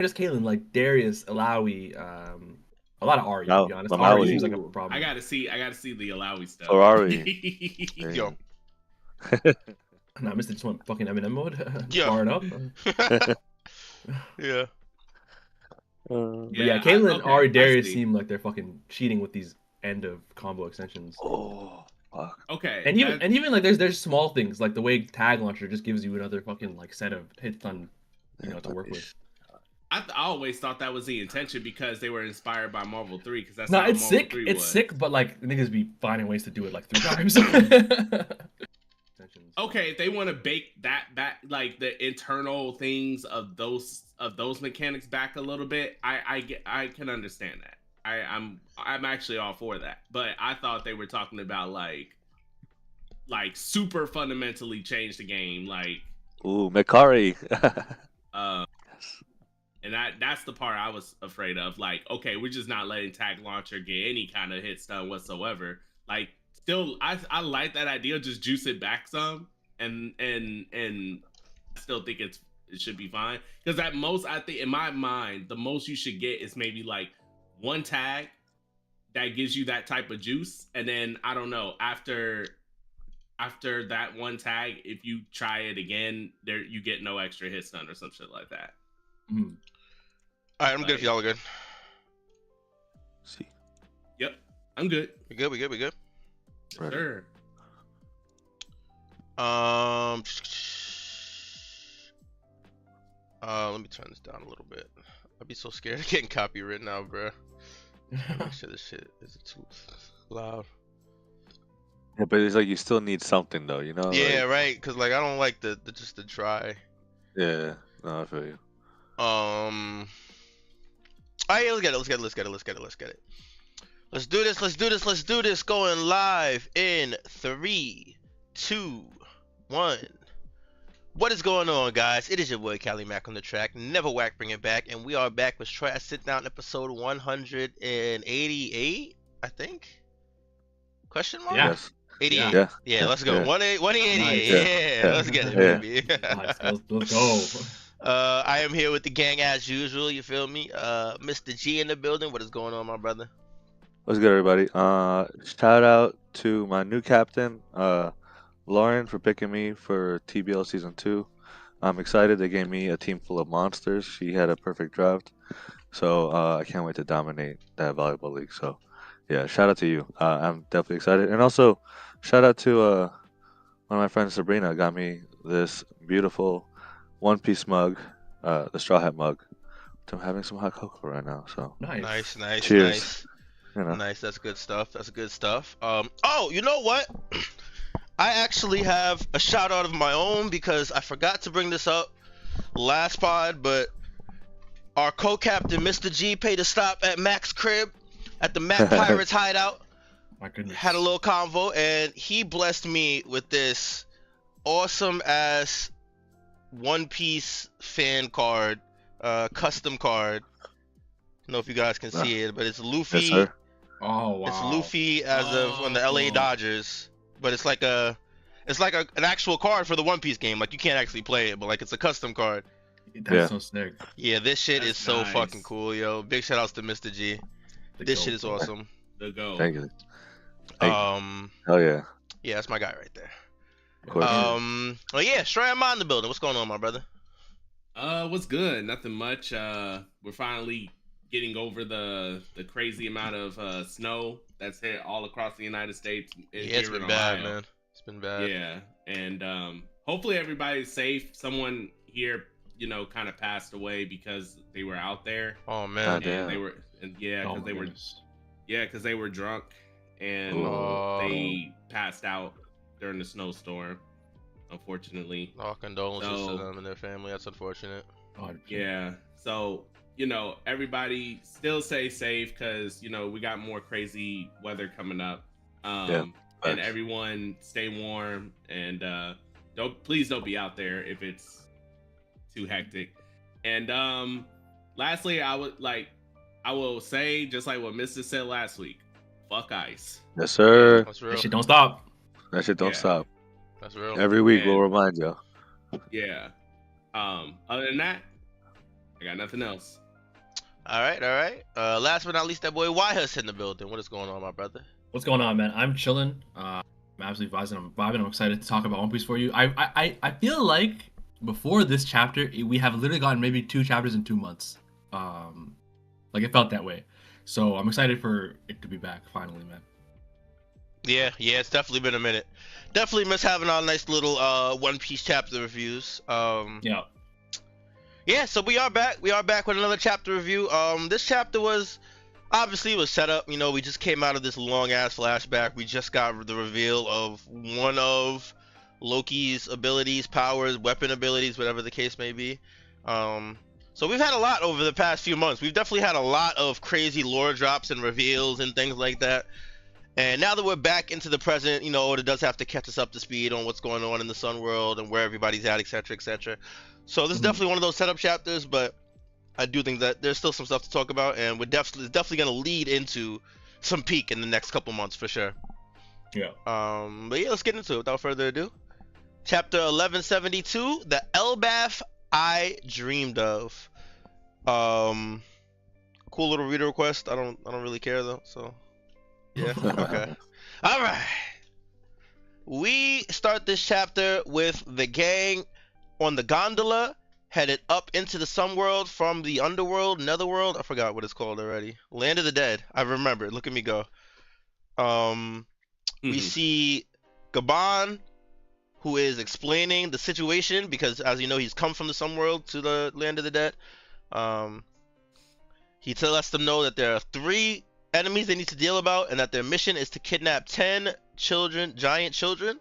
just Caitlyn, like Darius, Alawi, a lot of Ari, to Now, be honest. Ari Malawi. seems like a Ooh, problem. I gotta see the Alawi stuff. Ferrari. Yo. Nah, Mr. just went fucking Eminem mode. Yeah. Bar it up. Yeah. But yeah, Caitlyn, okay, Ari, I Darius see. seem like they're fucking cheating with these end of combo extensions. Oh, fuck. Okay, And even like there's small things like the way tag launcher just gives you another fucking like set of hits on, to work with. I always thought that was the intention because they were inspired by Marvel 3 because that's No, how it's Marvel sick. 3 It's was. sick, but like niggas be finding ways to do it like 3 times. Okay, if they want to bake that back, like the internal things of those mechanics back a little bit, I can understand that. I'm actually all for that. But I thought they were talking about like super fundamentally change the game, like Ooh, Mikari. and that's the part I was afraid of. Like, okay, we're just not letting Tag Launcher get any kind of hits done whatsoever. Like, still, I like that idea. Just juice it back some, and I still think it should be fine. Because at most, I think in my mind, the most you should get is maybe like one tag that gives you that type of juice, and then I don't know after that one tag, if you try it again, there you get no extra hits done or some shit like that. Mm. All right, I'm good if y'all are good. See. Yep, I'm good. We good. Right. Sure. Let me turn this down a little bit. I'd be so scared of getting copywritten now, bro. Make sure this shit isn't too loud. Yeah, but it's like you still need something though, you know? Yeah, Like, right. Cause like I don't like the just the try. yeah. No, I feel you. Alright, let's get it. Let's do this. Going live in 3, 2, 1. What is going on, guys? It is your boy Cali Mac on the track. Never whack, bring it back, and we are back with Strawhat Sitdown, episode 188, I think. Question mark? Yeah. Yes. 88. Yeah. Let's go. Yeah. 188. Nice. Yeah, let's get it, Yeah. baby. Nice. Let's go. I am here with the gang as usual. You feel me? Mr. G in the building. What is going on, my brother? What's good, everybody? Shout out to my new captain, Lauren, for picking me for TBL Season 2. I'm excited. They gave me a team full of monsters. She had a perfect draft. So I can't wait to dominate that volleyball league. So, yeah, shout out to you. I'm definitely excited. And also, shout out to one of my friends, Sabrina, got me this beautiful One Piece mug, the Straw Hat mug. I'm having some hot cocoa right now. So, Nice. Nice. cheers. You know. Nice. That's good stuff. Oh, you know what? I actually have a shout out of my own because I forgot to bring this up last pod, but our co-captain, Mr. G, paid a stop at Mac's crib at the Mac Pirates hideout. My goodness. Had a little convo, and he blessed me with this awesome ass One Piece fan card, custom card. I don't know if you guys can see it, but it's Luffy. Yes, sir. Oh wow. It's Luffy as of on the LA cool. Dodgers, but it's like an actual card for the One Piece game. Like you can't actually play it, but like it's a custom card. That's Yeah. so sick. Yeah, this shit That's is so nice. fucking cool, yo. Big shout outs to Mr. G. This shit is awesome. The go. Thank you. Thank you. Oh, yeah. Yeah, that's my guy right there. Of course. Oh yeah, Stray, I'm on the building. What's going on, my brother? What's good? Nothing much. We're finally getting over the crazy amount of snow that's hit all across the United States. Yeah, it's been bad, man. It's been bad. Yeah, and hopefully everybody's safe. Someone here, kind of passed away because they were out there. Oh man. God And damn. they were, because they were drunk and Oh. they passed out during the snowstorm. Unfortunately. Oh, condolences So- to them and their family. That's unfortunate. Yeah. So, everybody still stay safe because, we got more crazy weather coming up. And Thanks. everyone stay warm and please don't be out there if it's too hectic. And lastly, I will say, just like what Mr. said last week, fuck ice. Yes, sir. That's real. That shit don't stop. That shit don't Yeah. stop. That's real. Every week And- we'll remind you. Yeah. Other than that, I got nothing else. All right, all right. Last but not least, that boy Yhus in the building. What is going on, my brother? What's going on, man? I'm chilling. I'm absolutely vibing. I'm excited to talk about One Piece for you. I feel like before this chapter, we have literally gotten maybe 2 chapters in 2 months. Like it felt that way. So I'm excited for it to be back finally, man. Yeah, it's definitely been a minute. Definitely miss having our nice little One Piece chapter reviews. Yeah. Yeah, so we are back. We are back with another chapter review. This chapter was set up. You know, we just came out of this long ass flashback. We just got the reveal of one of Loki's abilities, powers, weapon abilities, whatever the case may be. So we've had a lot over the past few months. We've definitely had a lot of crazy lore drops and reveals and things like that. And now that we're back into the present, you know, Oda does have to catch us up to speed on what's going on in the Sun World and where everybody's at, etc., etc. So this is definitely one of those setup chapters, but I do think that there's still some stuff to talk about, and it's definitely going to lead into some peak in the next couple months for sure. Yeah. But yeah, let's get into it without further ado. Chapter 1172, the Elbaf I Dreamed of. Cool little reader request. I don't really care though, so yeah. Okay. All right. We start this chapter with the gang on the gondola headed up into the Sun World from the underworld, netherworld. I forgot what it's called already. Land of the Dead. I remember it. Look at me go. We see Gaban, who is explaining the situation because, as you know, he's come from the Sun World to the Land of the Dead. He lets them know that there are 3 enemies they need to deal about, and that their mission is to kidnap 10 children, giant children,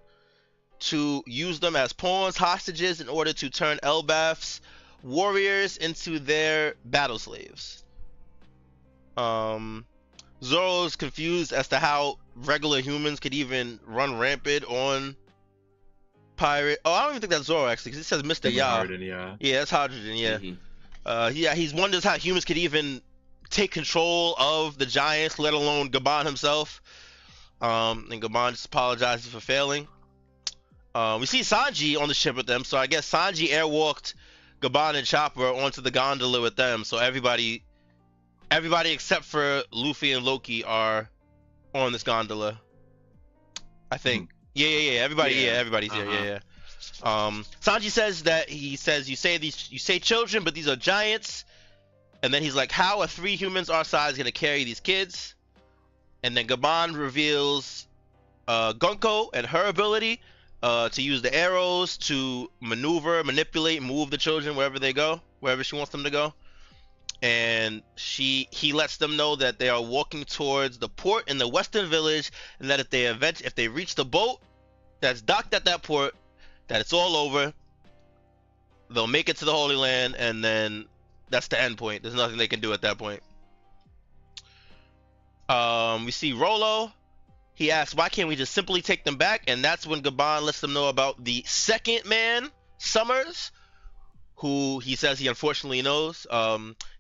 to use them as pawns, hostages, in order to turn Elbaf's warriors into their battle slaves. Zoro's confused as to how regular humans could even run rampant on pirate. Oh, I don't even think that's Zoro actually, because it says Mr. Ya. Hardin, yeah. Yeah, that's Hydrogen. Yeah. He wonders how humans could even take control of the giants, let alone Gaban himself. And Gaban just apologizes for failing. We see Sanji on the ship with them, so I guess Sanji airwalked Gaban and Chopper onto the gondola with them. So everybody except for Luffy and Loki are on this gondola, I think. Yeah. Everybody's here. Yeah. Sanji says that you say children, but these are giants. And then he's like, how are 3 humans our size gonna carry these kids? And then Gaban reveals Gunko and her ability to use the arrows to maneuver, manipulate, move the children wherever they go, wherever she wants them to go. And he lets them know that they are walking towards the port in the western village, and that if they reach the boat that's docked at that port, that it's all over. They'll make it to the Holy Land, and then that's the end point. There's nothing they can do at that point. We see Rolo. He asks, why can't we just simply take them back? And that's when Gaban lets them know about the second man, Summers, who he says he unfortunately knows.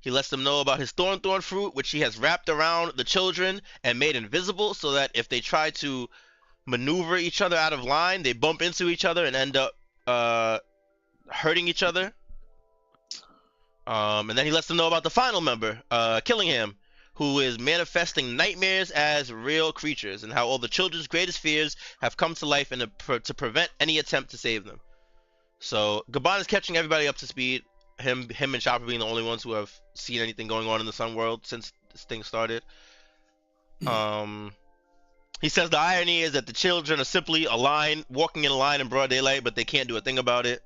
He lets them know about his thorn fruit, which he has wrapped around the children and made invisible, so that if they try to maneuver each other out of line, they bump into each other and end up hurting each other. And then he lets them know about the final member, Killingham, who is manifesting nightmares as real creatures, and how all the children's greatest fears have come to life to prevent any attempt to save them. So Gaban is catching everybody up to speed. Him and Chopper being the only ones who have seen anything going on in the Sun World since this thing started. He says the irony is that the children are simply walking in a line in broad daylight, but they can't do a thing about it.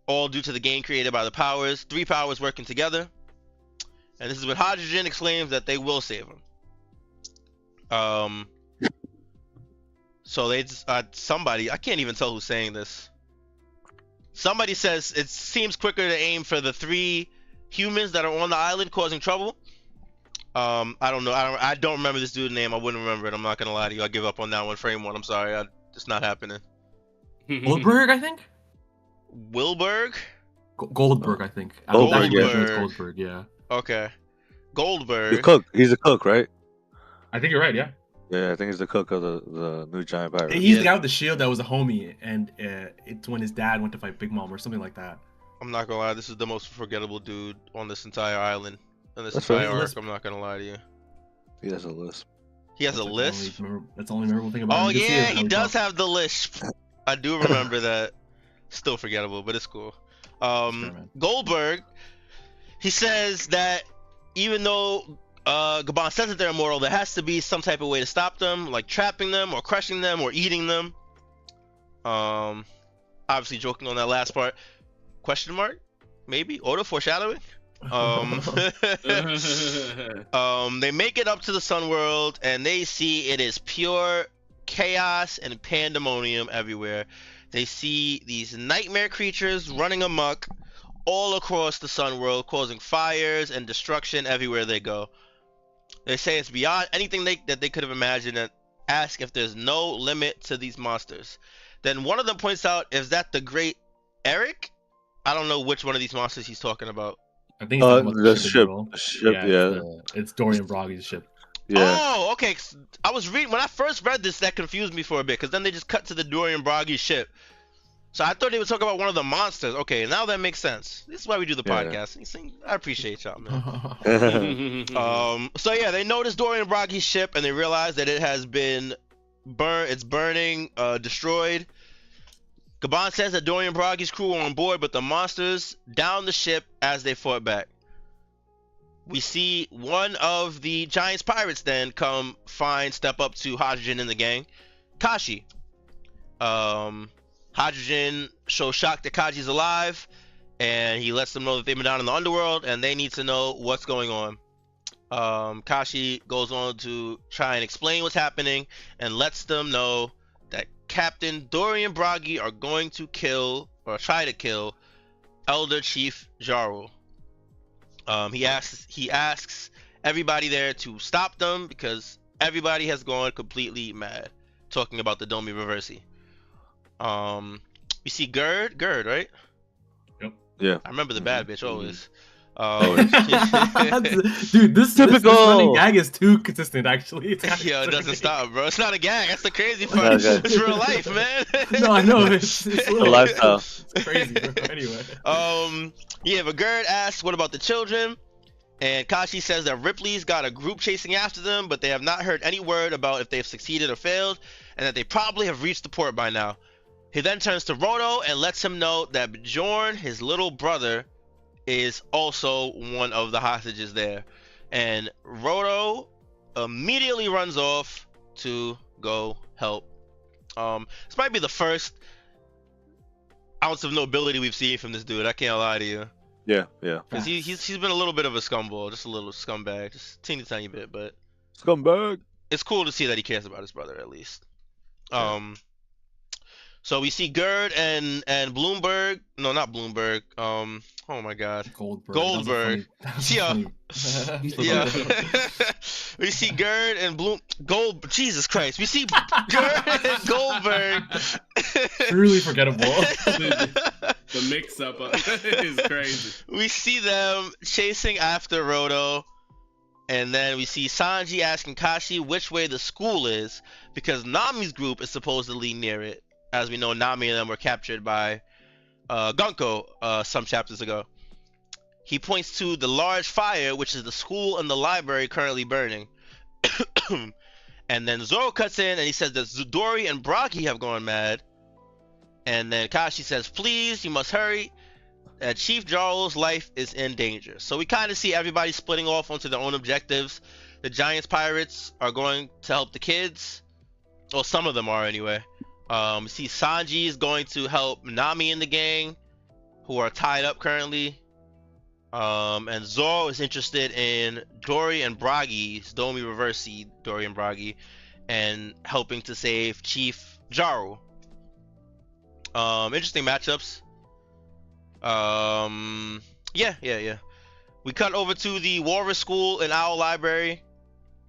All due to the game created by the powers, 3 powers working together. And this is when Hydrogen exclaims that they will save him. So they just, somebody, I can't even tell who's saying this. Somebody says it seems quicker to aim for the 3 humans that are on the island causing trouble. I don't know. I don't remember this dude's name. I wouldn't remember it. I'm not gonna lie to you. I give up on that one. Frame 1. I'm sorry. It's not happening. Goldberg, I think. Wilberg? Goldberg, I think. Goldberg. Goldberg, yeah. Okay. Goldberg. The cook. He's a cook, right? I think you're right, yeah. Yeah, I think he's the cook of the new giant pirate. He's the guy with the shield that was a homie, and it's when his dad went to fight Big Mom or something like that. I'm not gonna lie, this is the most forgettable dude on this entire island. In this That's entire right. arc, I'm not gonna lie to you. He has a lisp. He has That's a like lisp? that's the only memorable thing about him. Oh You can see yeah, it how he does talks. have the lisp. I do remember that. Still forgettable, but it's cool. fair, man. Goldberg, he says that even though Gabon says that they're immortal, there has to be some type of way to stop them, like trapping them or crushing them or eating them. Obviously joking on that last part. Question mark? Maybe? Auto foreshadowing? They make it up to the Sun World and they see it is pure chaos and pandemonium everywhere. They see these nightmare creatures running amok all across the Sun World, causing fires and destruction everywhere they go. They say it's beyond anything that they could have imagined and ask if there's no limit to these monsters. Then one of them points out, is that the Great Eric? I don't know which one of these monsters he's talking about. I think he's talking about the ship. ship. As well. The ship, yeah. It's Dorian Broggy's ship. Yeah. Oh, okay. I was reading when I first read this, that confused me for a bit, because then they just cut to the Dorian Broggy ship. So I thought they would talk about one of the monsters. Okay, now that makes sense. This is why we do the Yeah. podcast. You see, I appreciate y'all, man. So yeah, they notice Dorian Broggy's ship and they realize that it has been burned. It's burning, destroyed. Gabon says that Dorian Broggy's crew are on board, but the monsters down the ship as they fought back. We see one of the Giants pirates then step up to Hydrogen and the gang, Kashi. Hydrogen shows shock that Kaji's alive, and he lets them know that they've been down in the underworld and they need to know what's going on. Kashi goes on to try and explain what's happening and lets them know that Captain Dorian Broggy are going to kill or try to kill Elder Chief Jaro. He asks everybody there to stop them because everybody has gone completely mad, talking about the Domi Reversi. We see Gerd, right? Yep. Yeah. I remember the bad bitch always. Dude, this Typical. running gag is too consistent. Actually, it's Yo, it doesn't crazy. stop, bro. It's not a gang. That's the crazy part. Okay. It's real life, man. No, I know it's The lifestyle. It's crazy, bro. Anyway. Yeah, but Gerd asks, what about the children? And Kashi says that Ripley's got a group chasing after them, but they have not heard any word about if they've succeeded or failed, and that they probably have reached the port by now. He then turns to Roto and lets him know that Bjorn, his little brother, is also one of the hostages there. And Roto immediately runs off to go help. This might be the first ounce of nobility we've seen from this dude. I can't lie to you. Yeah. Because he's been a little bit of a scumball, just a little scumbag, just teeny tiny bit, but Scumbag. it's cool to see that he cares about his brother at least. So we see Gerd and Bloomberg. No, not Bloomberg. Oh my God. Goldberg. Yeah. Yeah. We see Gerd and Jesus Christ. We see Gerd and Goldberg. Truly forgettable. The mix-up is crazy. We see them chasing after Roto. And then we see Sanji asking Kashi which way the school is, because Nami's group is supposedly near it. As we know, Nami and them were captured by Gunko some chapters ago. He points to the large fire, which is the school and the library currently burning. And then Zoro cuts in and he says that Zudori and Broggy have gone mad. And then Kashi says, please, you must hurry. Chief Jarl's life is in danger. So we kind of see everybody splitting off onto their own objectives. The Giants Pirates are going to help the kids. Well, some of them are anyway. We see Sanji is going to help Nami and the gang, who are tied up currently. And Zoro is interested in Dory and Broggy's Domi Reversi, Dory and Broggy, and helping to save Chief Jaro. Interesting matchups. Yeah. We cut over to the Walrus School in Owl Library.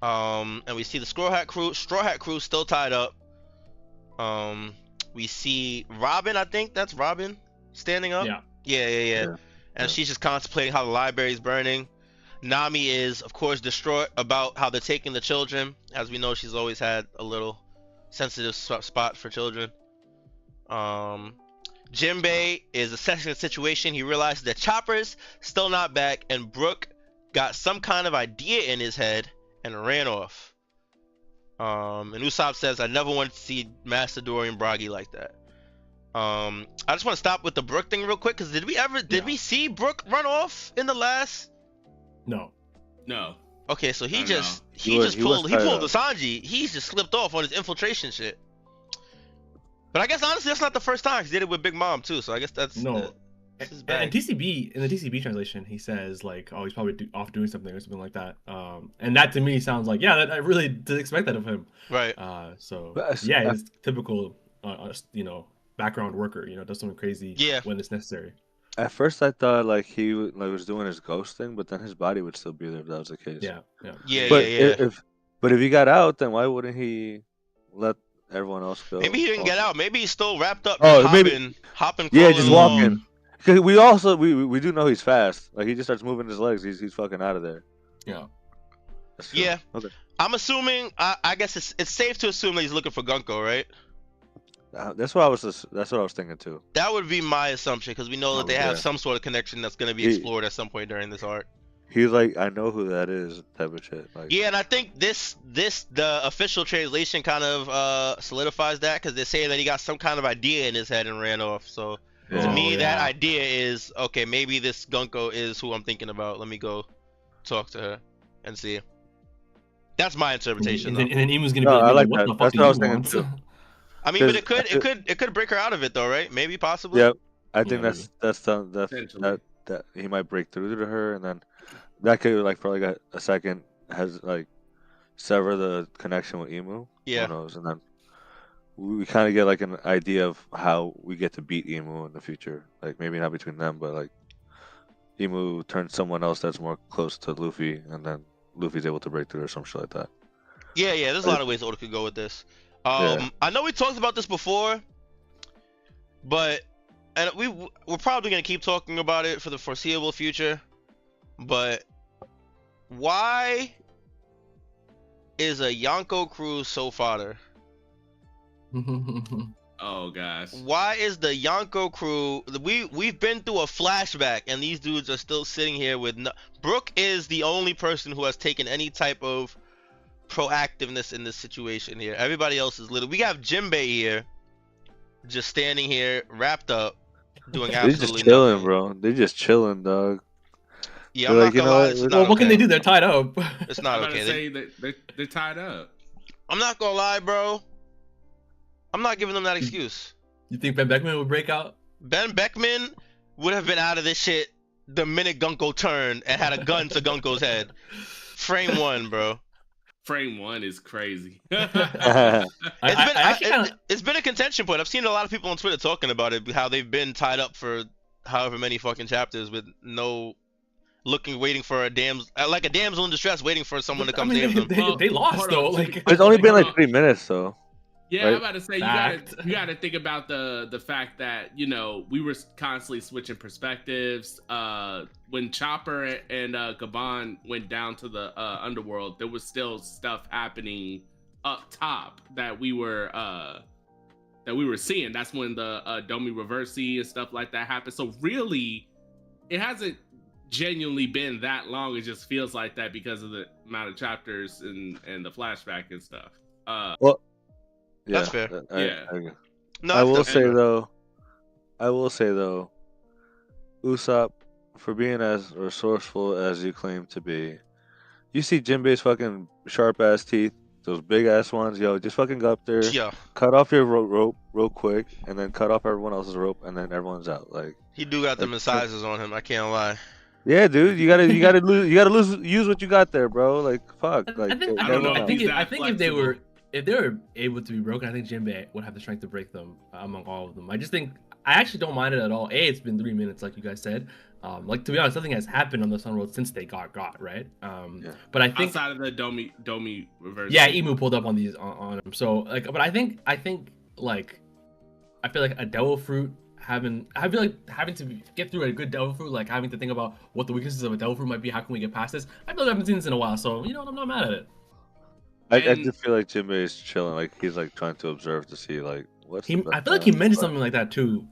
And we see the Straw Hat crew still tied up. We see Robin, I think that's Robin, standing up. Yeah. And she's just contemplating how the library is burning. Nami is, of course, distraught about how they're taking the children. As we know, she's always had a little sensitive spot for children. Jinbei is assessing the situation. He realizes that Chopper's still not back, and Brook got some kind of idea in his head and ran off. And Usopp says, "I never wanted to see Master Dorian Bragi like that." I just want to stop with the Brook thing real quick, because did we see Brook run off in the last? No. No. Okay, so he I just He was pulled tied the up. Sanji. He's just slipped off on his infiltration shit. But I guess honestly that's not the first time. He did it with Big Mom too, so I guess that's No. this is And bad. TCB, in the TCB translation, he says like, "Oh, he's probably off doing something or something like that." And that to me sounds like, yeah, I really did expect that of him. Right. So But yeah, it's typical, background worker. Does something crazy Yeah. when it's necessary. At first, I thought like he was doing his ghost thing, but then his body would still be there if that was the case. Yeah. Yeah, But yeah. if he got out, then why wouldn't he let everyone else go? Maybe he didn't get out. Maybe he's still wrapped up. Oh, Just maybe- hopping. Yeah, crawling just along. walking. Because we also we do know he's fast. Like he just starts moving his legs, he's fucking out of there. Yeah. That's true. Yeah. Okay. I'm assuming. I guess it's safe to assume that he's looking for Gunko, right? That's what I was thinking too. That would be my assumption, because we know that they have Yeah. some sort of connection that's going to be He- explored at some point during this arc. He's like, I know who that is, type of shit. Like, Yeah, and I think the official translation kind of solidifies that, because they're saying that he got some kind of idea in his head and ran off. So to Yeah. me, Oh, that yeah. idea is okay. Maybe this Gunko is who I'm thinking about. Let me go talk to her and see. That's my interpretation. And though. then Emu's gonna No, be I like, like "What that. the fuck That's do what I you was thinking want?" too. I mean, but Because it could break her out of it though, right? Maybe, possibly. Yep. I think Yeah, Potentially. that he might break through to her, and then that could like for like a second has like sever the connection with Emu. Yeah. Who knows? And then we kind of get like an idea of how we get to beat Emu in the future. Like maybe not between them, but like Emu turns someone else that's more close to Luffy, and then Luffy's able to break through or some shit like that. Yeah. There's a lot of ways Oda could go with this. Yeah. I know we talked about this before, but we're probably gonna keep talking about it for the foreseeable future. But why is a Yonko crew so fodder? Oh gosh. Why is the Yonko crew? We've been through a flashback, and these dudes are still sitting here with no. Brook is the only person who has taken any type of proactiveness in this situation here. Everybody else is little. We have Jinbei here, just standing here, wrapped up, doing They're absolutely just chilling, nothing. bro. They're just chilling, dog. Yeah, They're I'm like, not you gonna know lie. what, It's well, not What can they okay. do? They're tied up. It's I'm not about okay. to say that they're tied up. I'm not gonna lie, bro. I'm not giving them that excuse. You think Ben Beckman would break out? Ben Beckman would have been out of this shit the minute Gunko turned and had a gun to Gunko's head. Frame one, bro. Frame one is crazy. It's been a contention point. I've seen a lot of people on Twitter talking about it, how they've been tied up for however many fucking chapters with no waiting for a damsel in distress, waiting for someone to come save them. They lost Hold though. on. Like It's only been like Hold on. 3 minutes, though. Yeah, Right. I'm about to say Fact. you gotta think about the fact that we were constantly switching perspectives. When Chopper and Gabon went down to the underworld, there was still stuff happening up top that we were seeing. That's when the Domi Reversi and stuff like that happened. So really, it hasn't genuinely been that long. It just feels like that because of the amount of chapters and the flashback and stuff. Yeah, That's fair. Yeah. No, I will that's say fair. though, Usopp, for being as resourceful as you claim to be, you see Jinbei's fucking sharp ass teeth, those big ass ones, yo, just fucking go up there, Yeah, cut off your rope real quick, and then cut off everyone else's rope, and then everyone's out. Like, he do got them Like, incisors on him. I can't lie. yeah, dude, you gotta use what you got there, bro. Like, fuck, like, I think I don't know. I think He's I that think if they flexible. were able to be broken, I think Jinbei would have the strength to break them among all of them. I actually don't mind it at all. It's been 3 minutes, like you guys said. Like to be honest, nothing has happened on the Sun Road since they got right. But I think Outside of the Domi reverse. yeah, Emu pulled up on these on him. So like, but I think like I feel like a devil fruit having to get through a good devil fruit, like having to think about what the weaknesses of a devil fruit might be. How can we get past this? I feel like I haven't seen this in a while, so I'm not mad at it. I And- just feel like Jinbei is chilling, like he's like trying to observe to see like what's I the feel best like he man? mentioned something like that too.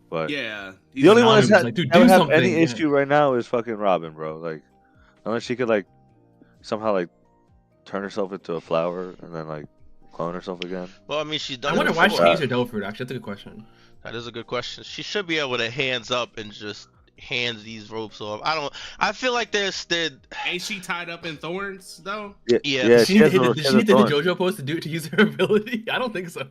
But Yeah. the only one anonymous, that's like, dude, that would do have something, any yeah. issue right now is fucking Robin, bro. Like, unless she could like somehow like turn herself into a flower and then like clone herself again. Well, I mean, she's done I it wonder why she before. needs her devil fruit. Actually, that's a good question. That is a good question. She should be able to hands up and just hands these ropes off. I feel like Ain't she tied up in thorns though? Yeah, Yeah. yeah. Does she need to hit no- the, she does she has need to a hit the thorn. JoJo pose to use her ability? I don't think so.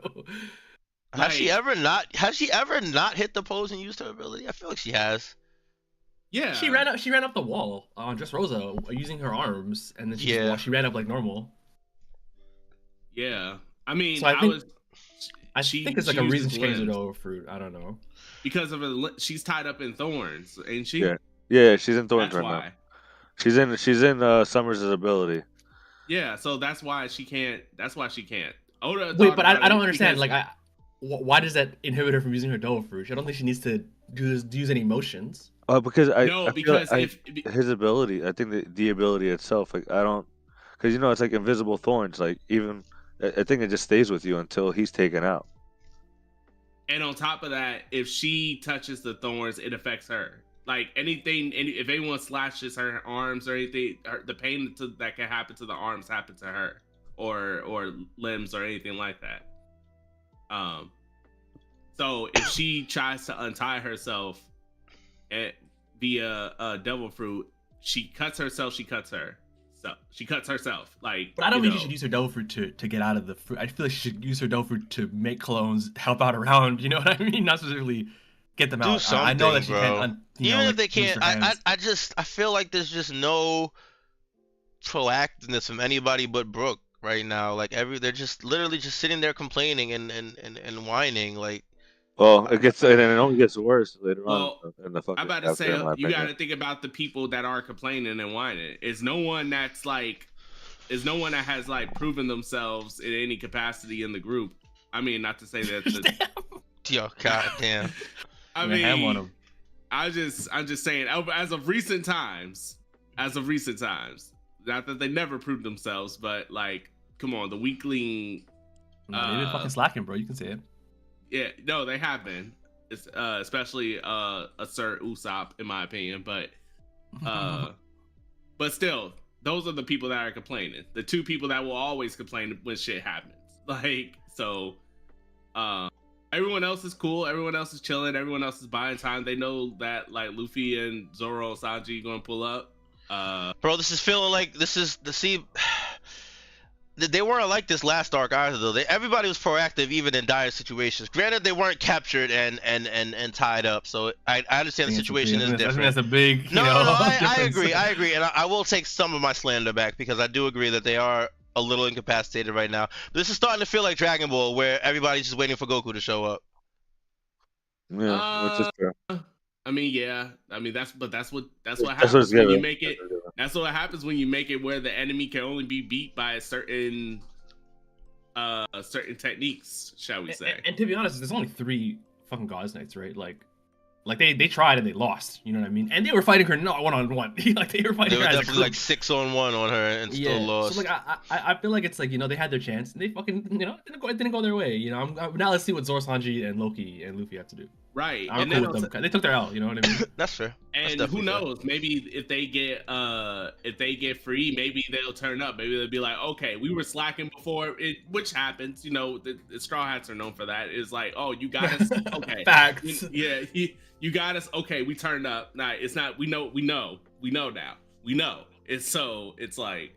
Has she Like- ever not? Has she ever not hit the pose and used her ability? I feel like she has. Yeah. She ran up the wall on Dressrosa using her arms, and then she ran up like normal. Yeah. I mean, So I think- I She- think it's like she a reason uses she can't use her limbs. devil fruit. I don't know. because of her, she's tied up in thorns, ain't she? Yeah. Yeah, she's in thorns That's right why. now. She's in Summers' ability. Yeah, so that's why she can't. That's why she can't. Oda. Wait, thought but about I don't it understand. because- Like, why does that inhibit her from using her devil fruit? I don't think she needs to use any motions. Because I no, feel because like if his ability, I think the ability itself, like I don't, because it's like invisible thorns. Like even I think it just stays with you until he's taken out. and on top of that, if she touches the thorns, it affects her. Like anything, if anyone slashes her arms or anything, the pain that can happen to the arms happen to her, or limbs or anything like that. So if she tries to untie herself via devil fruit, she cuts herself. She cuts her. So she cuts herself. Like, But I don't you think know. she should use her devil fruit to get out of the fruit. I feel like she should use her devil fruit to make clones, help out around. You know what I mean? Not specifically get them Do out. something, I know that she bro. can't. Even if they use can't, her hands. I feel like there's just no proactiveness from anybody but Brooke right now. Like they're just literally just sitting there complaining and whining. Like, Well, it only gets worse later Well, on in the fucking I'm about to chapter, say, in my you opinion. got to think about the people that are complaining and whining. It's no one that's like, is no one that has like proven themselves in any capacity in the group. I mean, not to say that. yo, goddamn. I Yeah, ham on mean, 'em. I'm just saying, as of recent times, not that they never proved themselves, but like, come on, the weakling. No, they've been fucking slacking, bro. You can say it. Yeah, no, they have been. It's especially Sir Usopp, in my opinion, but still, those are the people that are complaining. The two people that will always complain when shit happens. Like, so everyone else is cool, everyone else is chilling, everyone else is buying time. They know that like Luffy and Zoro and Sanji gonna pull up. Bro, this is feeling like they weren't like this last arc either though. Everybody was proactive even in dire situations. Granted, they weren't captured and tied up, so I understand the situation is I think different. that's a big. No, I difference. agree, and I will take some of my slander back because I do agree that they are a little incapacitated right now. But this is starting to feel like Dragon Ball, where everybody's just waiting for Goku to show up. Yeah, which is true. I mean, yeah. I mean, that's what That's what happens it's when you given. make it. That's what happens when you make it where the enemy can only be beat by a certain techniques, shall we say? And to be honest, there's only 3 fucking God's Knights, right? Like they tried and they lost. You know what I mean? And they were fighting her not 1-on-1. Like they were fighting They were her as a definitely group. like 6-on-1 on her and still lost. So like I feel like it's like, you know, they had their chance and they fucking, you know, it didn't go their way. You know, now let's see what Zoro, Sanji, and Loki and Luffy have to do. Right. I'm And cool then with them. They took their L. You know what I mean? That's fair. That's and definitely who fair. knows? Maybe if they get free, maybe they'll turn up. Maybe they'll be like, okay, we were slacking before, which happens. You know, the Straw Hats are known for that. It's like, oh, you got us. Okay, Facts. Yeah, you got us. Okay, we turned up. Nah, it's not. We know now. We know. It's like,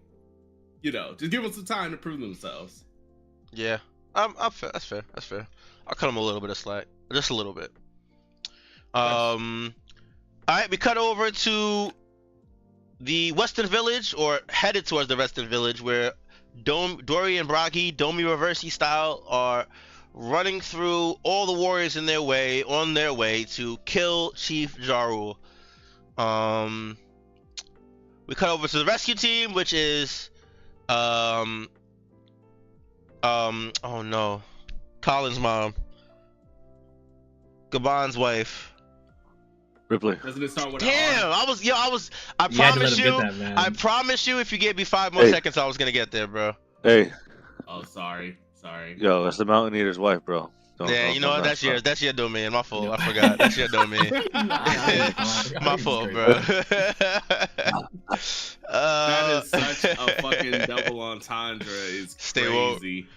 you know, just give them some time to prove themselves. Yeah, I'm fair. That's fair. I'll cut them a little bit of slack, just a little bit. All right, we cut over to the Western Village, or headed towards the Western Village, where Dory and Bragi, Domi Reversi style, are running through all the warriors on their way to kill Chief Jarul. We cut over to the rescue team, which is oh no, Colin's mom, Gabon's wife. Ripley. Doesn't it start with an Damn, R? I You had to let promise him you, get that, man. I promise you, if you gave me 5 more Hey. seconds, I was gonna get there, bro. Hey, Oh, sorry. yo, that's the Mountain Eater's wife, bro. Yeah, you know what? mess up. That's your domain. My fault. I forgot. That's your domain. My fault, bro. That is such a fucking double entendre. It's Stay woke. crazy.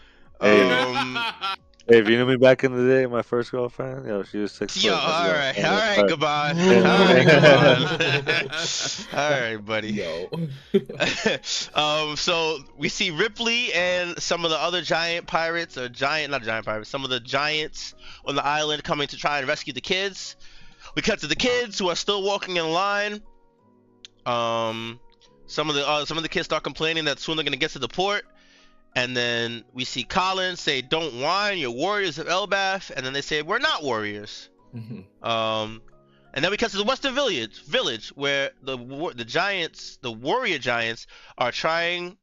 Hey, if you knew me back in the day, my first girlfriend, yo, she was 6 Yo, foot. all right, goodbye. Yeah. All right, goodbye. All right, buddy. Yo. So we see Ripley and some of the other giant pirates, or not giant pirates, some of the giants on the island coming to try and rescue the kids. We cut to the kids who are still walking in line. Some of the kids start complaining that soon they're gonna get to the port. And then we see Colin say, "Don't whine, you're warriors of Elbaf." And then they say, "We're not warriors." And then we cut to the Western Village, where the warrior giants, are trying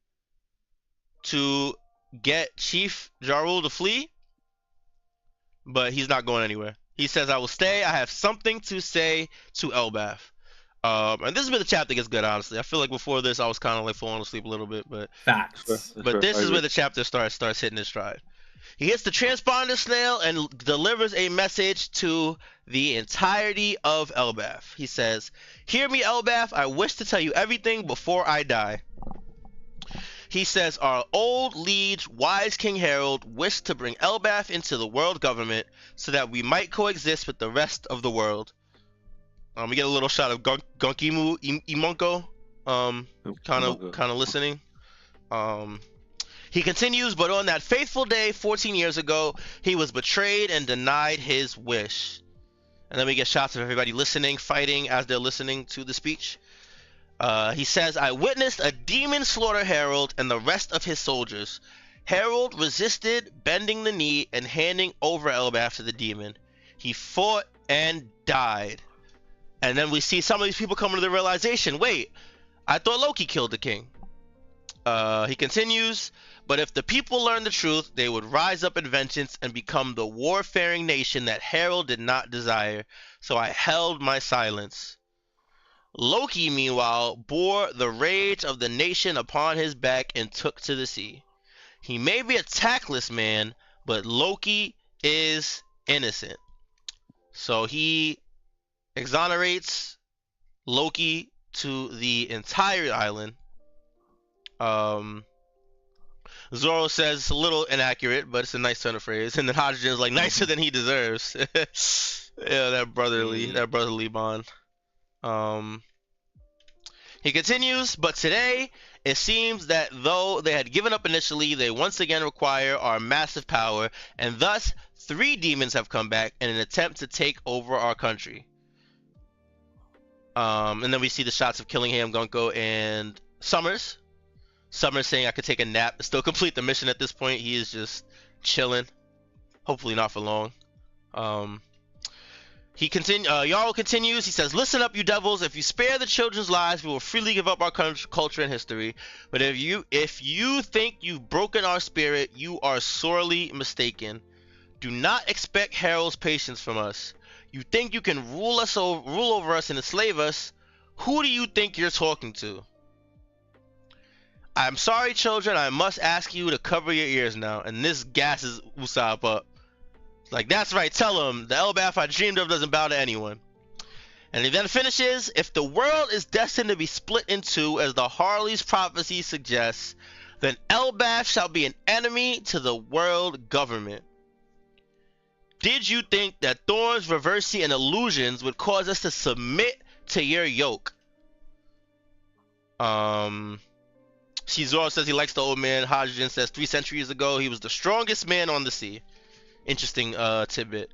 to get Chief Jarul to flee, but he's not going anywhere. He says, "I will stay. I have something to say to Elbaf." And this is where the chapter gets good, honestly. I feel like before this, I was kind of like falling asleep a little bit, but Facts. But this is where the chapter starts hitting its stride. He hits the transponder snail and delivers a message to the entirety of Elbaf. He says, "Hear me, Elbaf. I wish to tell you everything before I die." He says, "Our old liege, wise King Harold, wished to bring Elbaf into the world government so that we might coexist with the rest of the world." We get a little shot of Gonkimu Imonko, kind of listening. He continues, "But on that faithful day 14 years ago, he was betrayed and denied his wish." And then we get shots of everybody listening, fighting as they're listening to the speech. He says, "I witnessed a demon slaughter Harold and the rest of his soldiers. Harold resisted, bending the knee and handing over Elbaf to the demon. He fought and died." And then we see some of these people coming to the realization, wait, I thought Loki killed the king. He continues, "But if the people learned the truth, they would rise up in vengeance and become the warfaring nation that Harold did not desire. So I held my silence." Loki, meanwhile, bore the rage of the nation upon his back and took to the sea. He may be a tactless man, but Loki is innocent. So he exonerates Loki to the entire island. Zoro says it's a little inaccurate, but it's a nice turn of phrase. And then Hydrogen's like, "Nicer than he deserves." Yeah, that brotherly bond. He continues, "But today, it seems that though they had given up initially, they once again require our massive power, and thus 3 demons have come back in an attempt to take over our country." And then we see the shots of Killingham, Gunko, and Summers. Summers saying, "I could take a nap and still complete the mission." At this point, he is just chilling. Hopefully not for long. Jarl continues. He says, "Listen up, you devils. If you spare the children's lives, we will freely give up our culture and history. But if you think you've broken our spirit, you are sorely mistaken. Do not expect Harold's patience from us. You think you can rule over us and enslave us? Who do you think you're talking to? I'm sorry, children. I must ask you to cover your ears now." And this gasses Usopp up. Like, "That's right. Tell him the Elbaf I dreamed of doesn't bow to anyone." And he then finishes, "If the world is destined to be split in two, as the Harley's prophecy suggests, then Elbaf shall be an enemy to the world government. Did you think that thorns, reversi, and illusions would cause us to submit to your yoke?" Shizoro says he likes the old man. Hydrogen says 3 centuries ago he was the strongest man on the sea. Interesting tidbit.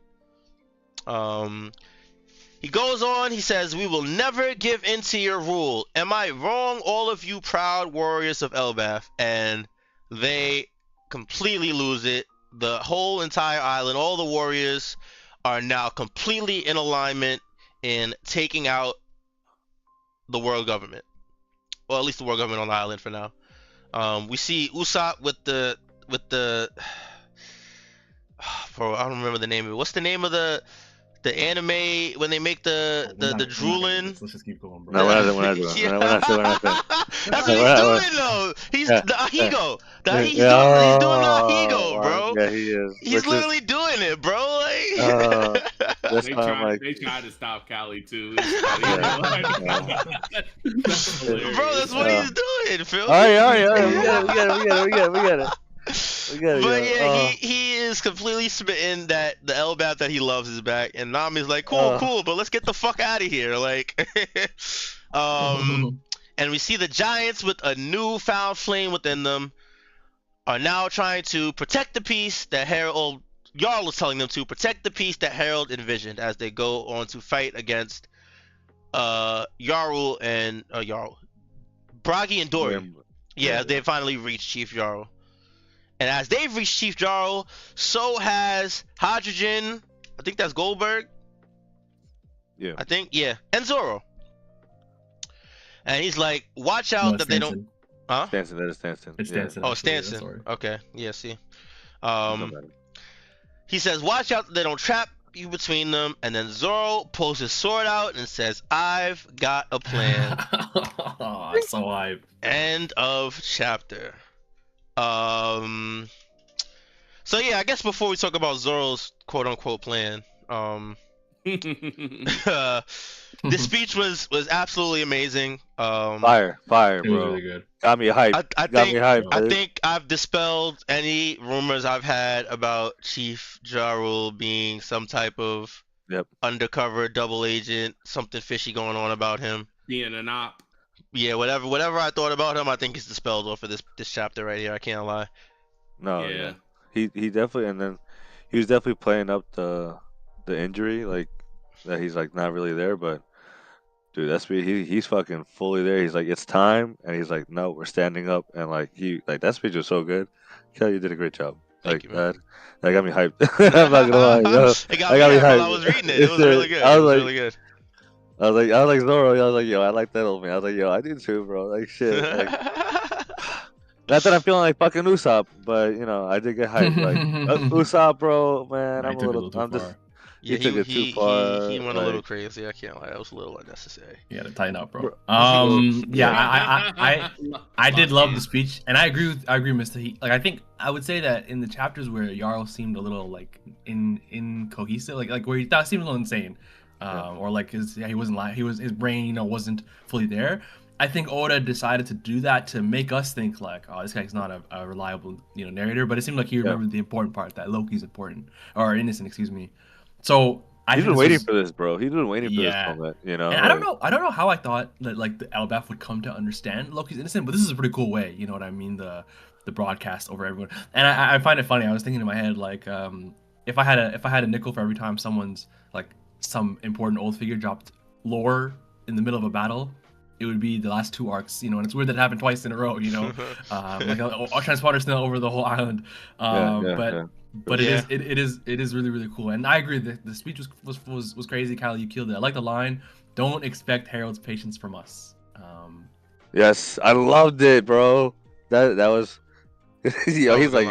He goes on, he says, "We will never give in to your rule. Am I wrong, all of you proud warriors of Elbaf?" And they completely lose it. The whole entire island, all the warriors are now completely in alignment in taking out the world government. Well, at least the world government on the island for now. We see Usopp with the bro, I don't remember the name of it. What's the name of the The anime when they make the We're not gonna do drooling. this. Let's just keep going, bro. No, we're not doing. Yeah. We're not doing. That's No, what he's doing though. He's Yeah, the Ahigo. He's yeah, doing the Ahigo, oh, bro. yeah, he is. He's Which is, literally doing it, bro. Like, that's why I'm like, They tried to stop Cali too. It's funny. That's hilarious. bro, that's what he's doing, Phil. all right, we get it. But yeah, he is completely smitten that the Elbap that he loves is back, and Nami's like, cool, but let's get the fuck out of here, like. And we see the giants with a newfound flame within them are now trying to protect the peace that Jarl was telling them to protect the peace that Harold envisioned as they go on to fight against Jarl and Bragi and Dory. Yeah, they finally reached Chief Jarl. And as they've reached Chief Jarl, so has Hydrogen, I think that's Goldberg. Yeah. I think, yeah, and Zoro. And he's like, watch out that they don't. Huh? Stanson, that is Stanson. It's Stanson. Oh, actually, Stanson. Okay, yeah, see. He says, watch out that they don't trap you between them. And then Zoro pulls his sword out and says, I've got a plan. Oh, so hype. End of chapter. So yeah, I guess before we talk about Zoro's quote unquote plan, this speech was absolutely amazing. Fire, It was bro. really good. Got me hyped. I think I've dispelled any rumors I've had about Chief Jarl being some type of undercover double agent, something fishy going on about him. Being an op. Yeah, whatever I thought about him, I think it's dispelled off of this chapter right here. I can't lie. No, Yeah. He definitely, and then he was definitely playing up the injury, like that he's like not really there, but dude, that's he's fucking fully there. He's like, it's time, and he's like, no, we're standing up, and like that speech was so good. Kelly, you did a great job. Thank Like you, man. that got me hyped. I'm not gonna lie, yo. It got me hyped while I was reading it. It was really good. I was like, really good. I was like Zoro. I was like, yo, I like that old man. I was like, yo, I do too, bro. Like shit. Like, not that I'm feeling like fucking Usopp, but you know, I did get hyped. Like Usopp, bro, man. I'm just. Yeah, he took it too far. He went a little crazy. I can't lie. That was a little unnecessary. Yeah, to tighten up, bro. Yeah, I did love the speech, and I agree, Mr. Heat. Like, I think I would say that in the chapters where Jarl seemed a little like incohesive, like where he seemed a little insane, or like his brain, wasn't fully there. I think Oda decided to do that to make us think like, oh, this guy's not a reliable, narrator. But it seemed like he remembered the important part, that Loki's important or innocent, excuse me. So he's been waiting for this, bro. He's been waiting for this moment, And I don't know how I thought that like the Elbaf would come to understand Loki's innocent, but this is a pretty cool way. You know what I mean? The broadcast over everyone, and I find it funny. I was thinking in my head like, if I had a nickel for every time someone's like some important old figure dropped lore in the middle of a battle, it would be the last two arcs, and it's weird that it happened twice in a row, like a transporter snow over the whole island, But it is really, really cool, and I agree that the speech was crazy. Kyle, you killed it. I like the line, "Don't expect Harold's patience from us." Yes, I loved it, bro. That was, he's like,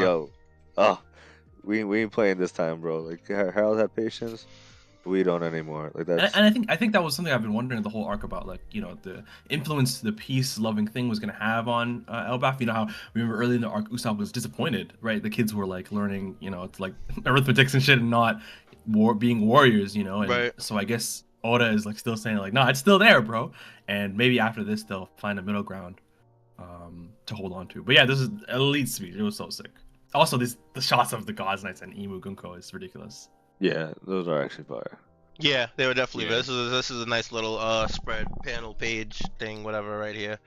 we ain't playing this time, bro. Like Harold had patience, we don't anymore. Like that. And I think that was something I've been wondering the whole arc about, like the influence the peace-loving thing was gonna have on Elbaf. How remember early in the arc, Usopp was disappointed, right? The kids were like learning, it's like arithmetic and shit, and not being warriors, And right. So I guess Oda is like still saying like, no, it's still there, bro. And maybe after this they'll find a middle ground to hold on to. But yeah, this is elite speech. It was so sick. Also, the shots of the Gods Knights and Imu Gunko is ridiculous. Yeah, those are actually fire. Yeah, they were definitely. Yeah. This is a nice little spread panel page thing, whatever, right here.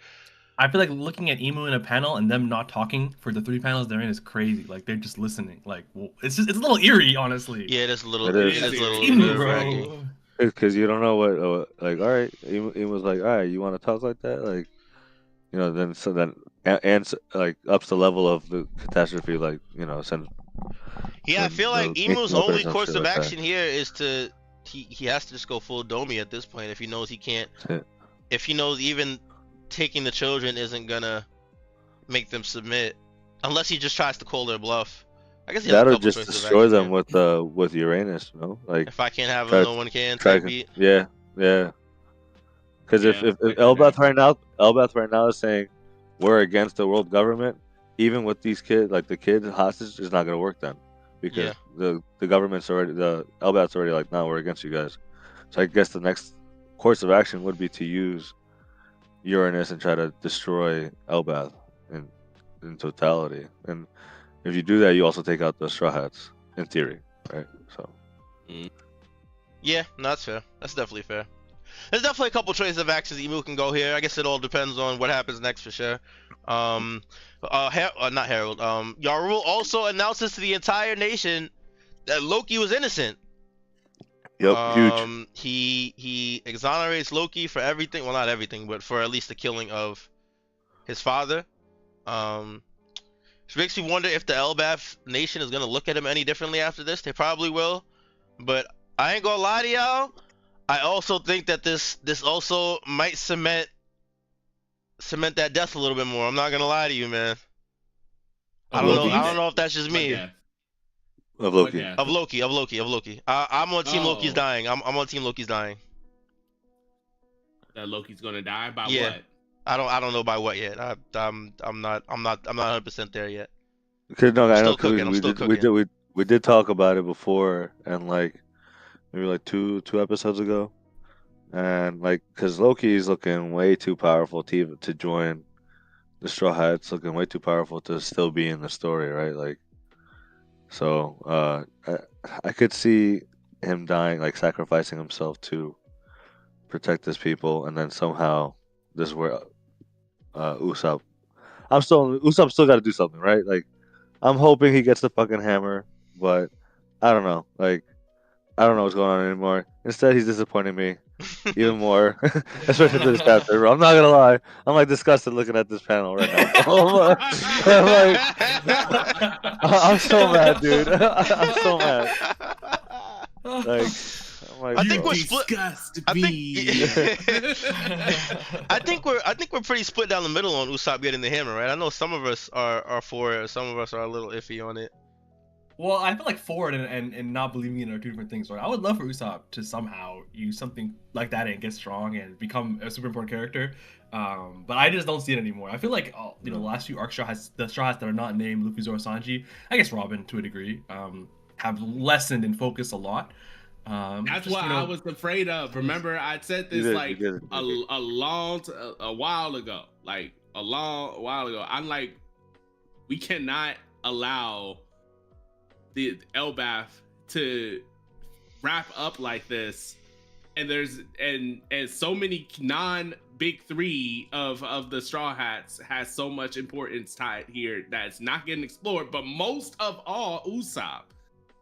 I feel like looking at Imu in a panel and them not talking for the 3 panels they're in is crazy. Like they're just listening. Like it's a little eerie, honestly. Yeah, it's a little. It is. Imu, bro. Because you don't know what like. All right, Imu was like, all right, you want to talk like that, like, then and like ups the level of the catastrophe, like send. Yeah, I feel like Emu's only course of action here is to he has to just go full Domi at this point if he knows he can't. If he knows even taking the children isn't gonna make them submit, unless he just tries to call their bluff. I guess he has a That or couple just choices of destroy action them here. with Uranus, you know? Like If I can't have try him, to no one can try type beat. yeah, yeah. Because Yeah, if that could Elbath happen. right now is saying we're against the world government, even with these kids, like the kids hostage, is not gonna work then, because Yeah. the government's already the Elbath's already like, no, we're against you guys. So I guess the next course of action would be to use Uranus and try to destroy Elbath in totality. And if you do that, you also take out the Straw Hats in theory, right? So Yeah, no, that's fair. That's definitely fair. There's definitely a couple choices of actions Emu can go here. I guess it all depends on what happens next for sure. Not Herald. Yarul also announces to the entire nation that Loki was innocent. yep, huge. He exonerates Loki for everything. Well, not everything, but for at least the killing of his father. Which makes me wonder if the Elbaf nation is gonna look at him any differently after this. They probably will, but I ain't gonna lie to y'all. I also think that this also might cement that death a little bit more. I'm not gonna lie to you, man. I don't know. Loki? I don't know if that's just me. Of Loki. Of Loki. I'm on Team Loki's Oh. dying. I'm on Team Loki's dying. That Loki's gonna die by Yeah. what? I don't know by what yet. I'm not 100% there yet. Because no, I know Still cooking. I'm still cooking. we did talk about it before, and like maybe like two episodes ago, and like because Loki is looking way too powerful to join the Straw Hats, looking way too powerful to still be in the story, right? Like, so I could see him dying, like sacrificing himself to protect his people, and then somehow this is where Usopp. Usopp still got to do something, right? Like, I'm hoping he gets the fucking hammer, but I don't know. Like, I don't know what's going on anymore. Instead, he's disappointing me even more, especially for this chapter. Bro. I'm not gonna lie. I'm like disgusted looking at this panel right now. I'm like, I'm so mad, dude. I'm so mad. Like, I'm like, I think bro. we're split. I think we're pretty split down the middle on Usopp getting the hammer, right? I know some of us are for it, some of us are a little iffy on it. Well, I feel like forward and not believing in are two different things, right? I would love for Usopp to somehow use something like that and get strong and become a super important character. But I just don't see it anymore. I feel like the last few the Straw Hats that are not named Luffy, Zoro, Sanji, I guess Robin to a degree, have lessened in focus a lot. That's what I was afraid of. Remember, I said this a while ago. Like a while ago. I'm like, we cannot allow the Elbaf to wrap up like this, and there's and so many non-big three of the Straw Hats has so much importance tied here that's not getting explored. But most of all, Usopp.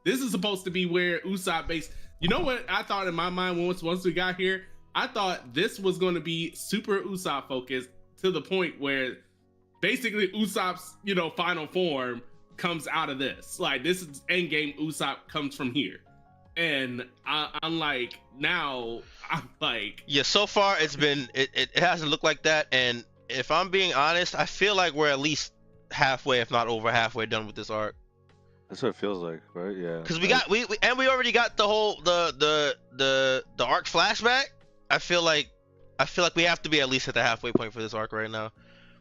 This is supposed to be where Usopp base. You know what I thought in my mind once we got here? I thought this was going to be super Usopp focused to the point where basically Usopp's final form comes out of this. Like, this is endgame Usopp comes from here. And I'm like, now I'm like, yeah, so far it hasn't looked like that. And if I'm being honest, I feel like we're at least halfway, if not over halfway, done with this arc. That's what it feels like, right? Yeah. Because we already got the whole the arc flashback. I feel like we have to be at least at the halfway point for this arc right now.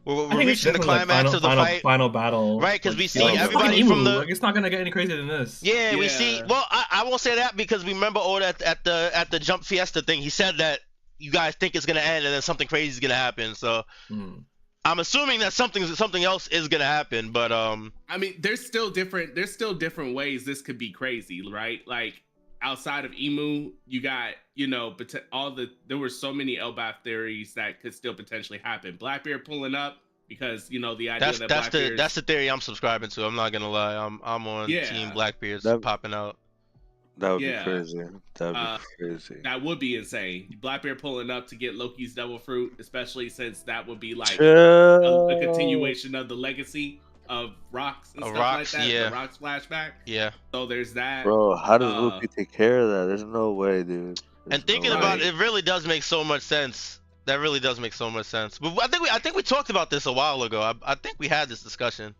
We're reaching the climax of the fight, final battle, right? Because we see like, everybody from the. Like, it's not gonna get any crazier than this. Yeah, we see. Well, I won't say that because we remember at the Jump Fiesta thing, he said that you guys think it's gonna end and then something crazy is gonna happen. So I'm assuming that something else is gonna happen. But I mean, there's still different ways this could be crazy, right? Like, outside of Emu, you got, there were so many Elbaf theories that could still potentially happen. Blackbeard pulling up because, the idea that Blackbeard... That's the theory I'm subscribing to. I'm not gonna lie. I'm on Team Blackbeard's popping out. That would be crazy. That would be crazy. That would be insane. Blackbeard pulling up to get Loki's Devil Fruit, especially since that would be like a continuation of the legacy of Rocks and stuff like that. Yeah. The Rocks flashback. Yeah. So there's that. Bro, how does Luffy take care of that? There's no way, dude. And thinking about it, it really does make so much sense. That really does make so much sense. But I think we talked about this a while ago. I think we had this discussion.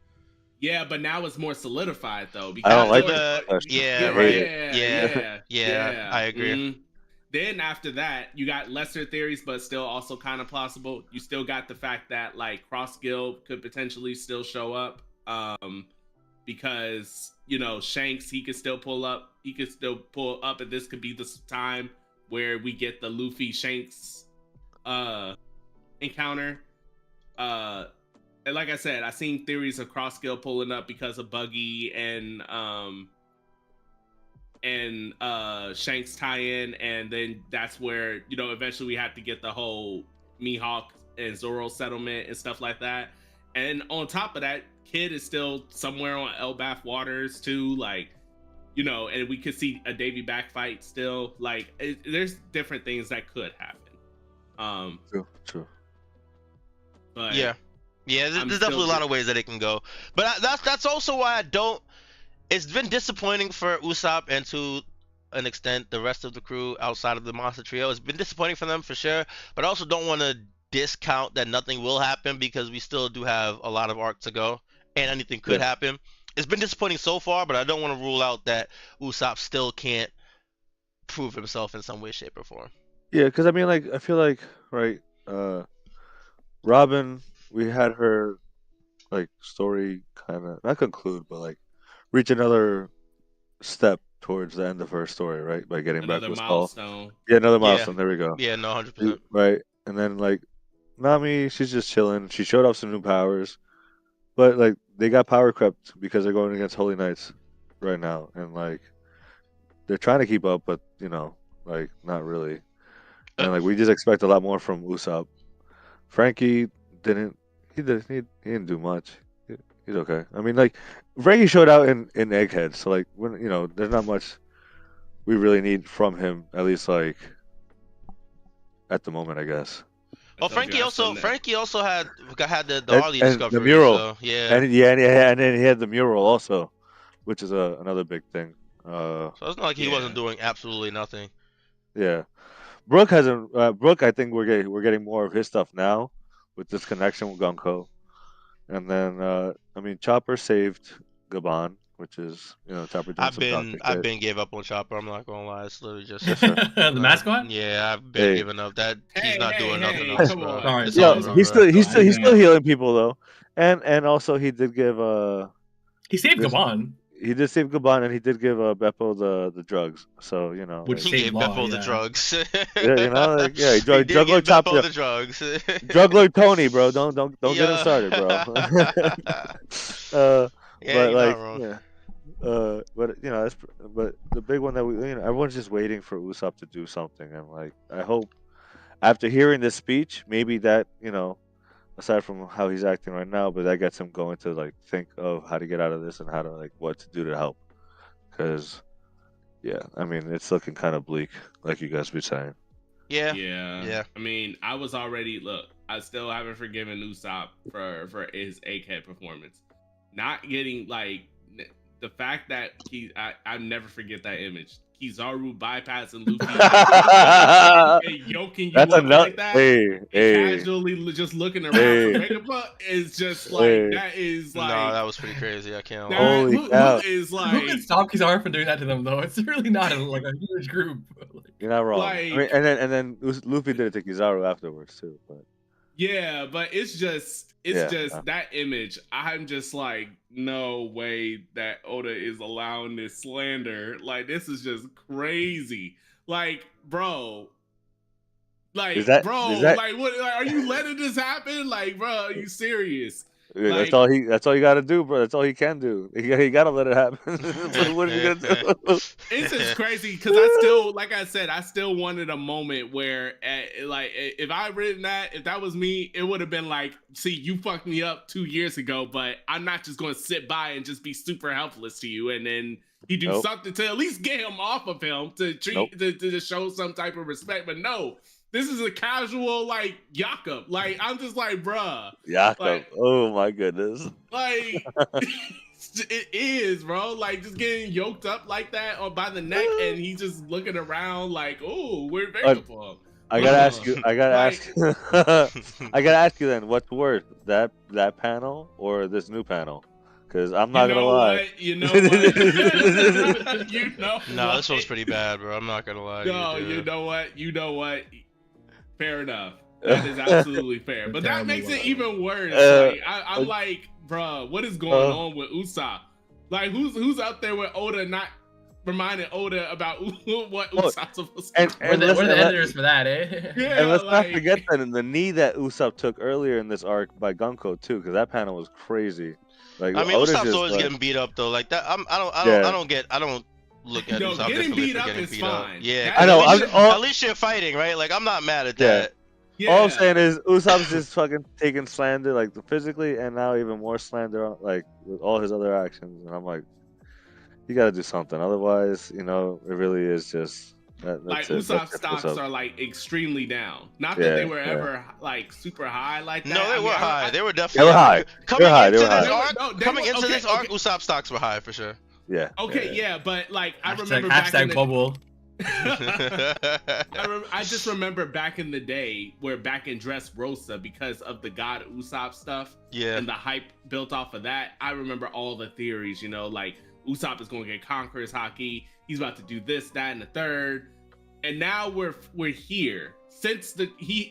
Yeah, but now it's more solidified though. I don't like After it. yeah, I right. hate it. Yeah, I agree. Then after that, you got lesser theories, but still also kind of plausible. You still got the fact that like cross guild could potentially still show up, because you know Shanks he could still pull up. He could still pull up, and this could be the time where we get the Luffy Shanks encounter. And like I said, I seen theories of cross guild pulling up because of Buggy and Shanks tie-in, and then that's where you know eventually we have to get the whole Mihawk and Zoro settlement and stuff like that. And on top of that, Kid is still somewhere on Elbaf waters too, like you know, and we could see a Davy back fight still. Like there's different things that could happen. True. But Yeah, there's definitely a lot of ways that it can go, but that's also why I don't. It's been disappointing for Usopp and to an extent the rest of the crew outside of the Monster Trio. It's been disappointing for them for sure, but I also don't want to discount that nothing will happen because we still do have a lot of arc to go and anything could happen. It's been disappointing so far, but I don't want to rule out that Usopp still can't prove himself in some way, shape, or form. Yeah, because I mean, like, I feel like, right, Robin, we had her, like, story kind of, not conclude, but, like, reach another step towards the end of her story, right? By getting back with Skull. Yeah, another milestone. There we go. Yeah, no, 100%. Right, and then, like, Nami, she's just chilling. She showed off some new powers, but, like, they got power crept because they're going against Holy Knights right now, and, like, they're trying to keep up, but, you know, like, not really. And, like, we just expect a lot more from Usopp. Frankie didn't do much. He's okay. I mean, like, Frankie showed out in Egghead, so, like, when, you know, there's not much we really need from him, at least, like, at the moment, I guess. Well, Frankie also had the Harley and discovery, the mural. so, yeah. And then he had the mural also, which is another big thing. So it's not like he wasn't doing absolutely nothing. Yeah, Brooke hasn't. Brooke, I think we're getting more of his stuff now with this connection with Gunko. And then, I mean, Chopper saved Gaban, which is, you know, Chopper doing I've been gave up on Chopper. I'm not gonna lie, it's literally just the mascot. Yeah, I've been giving up. That he's not doing nothing else, come bro. on. Yeah, he's still healing people though, and also he did give he saved Gaban. He did save Gaban, and he did give Beppo the drugs. So, you know, which he gave Beppo the drugs. Yeah, you know, like, yeah, he drug Lord Beppo the drugs. Drug Lord Tony, bro. Don't get him started, bro. But like, yeah. But you know, but the big one that everyone's just waiting for Usopp to do something, and like, I hope after hearing this speech, maybe that, you know, aside from how he's acting right now, but that gets him going to like think of how to get out of this and how to like what to do to help. Because, yeah, I mean, it's looking kind of bleak, like you guys be saying. Yeah. I mean, I still haven't forgiven Usopp for his Egghead performance. Not getting like the fact that I never forget that image. Kizaru bypassing Luffy and yoking you up like that, casually just looking around for Vegapunk is just like that is like no, that was pretty crazy. I can't. Holy cow! Who can stop Kizaru from doing that to them though? It's really not like a huge group. You're not wrong. Like, I mean, and then Luffy did it to Kizaru afterwards too, but. Yeah, but it's just that image. I'm just like, no way that Oda is allowing this slander. Like, this is just crazy. Like, bro. Like, like, what? Like, are you letting this happen? Like, bro, are you serious? Yeah, like, that's all you gotta do, bro. That's all he can do. He gotta let it happen. What are you gonna do? It's just crazy because I still, like I said, I still wanted a moment where, like, if I written that, if that was me, it would have been like, see, you fucked me up 2 years ago, but I'm not just gonna sit by and just be super helpless to you, and then he do something to at least get him off of him to treat to show some type of respect. But no. This is a casual, like, Jakob. Like, I'm just like, bruh. Jakob. Like, oh, my goodness. Like, it is, bro. Like, just getting yoked up like that or by the neck, and he's just looking around like, oh, we're Vegapunk. I gotta ask you. I gotta ask you then. What's worse, that panel or this new panel? Because I'm not gonna lie. You know what? You know Nah, what? this one's pretty bad, bro. I'm not gonna lie. No, to you know what? You know what? Fair enough. That is absolutely fair. But that makes it even worse. Like, I'm like, bruh, what is going on with Usopp? Like, who's out there with Oda not reminding Oda about what Usopp's supposed to do? We're the editors for that, eh? Yeah, And let's like, not forget that in the knee that Usopp took earlier in this arc by Gunko too, because that panel was crazy. Like, I mean, Oda's Usopp's just always like, getting beat up though. Like that, I don't look at No, Usopp getting differently beat for up getting is beat up. fine. Yeah, I know, At least you're fighting, right? Like I'm not mad at that. yeah. all I'm saying is Usopp's just fucking taking slander, like physically, and now even more slander, like with all his other actions. And I'm like, you got to do something, otherwise, you know, it really is just Like that's it. Usopp's That's stocks are like extremely down. Not that they were ever like super high like that. No, they were high. They were They definitely were high. Coming into this arc, Usopp stocks were high for sure. Yeah. Okay, yeah, but like I Hashtag, remember back in hashtag the, bubble. I just remember back in the day where back in Dressrosa, because of the God Usopp stuff, Yeah. and the hype built off of that, I remember all the theories, you know, like Usopp is going to get Conqueror's Haki, he's about to do this, that, and the third, and now we're here. Since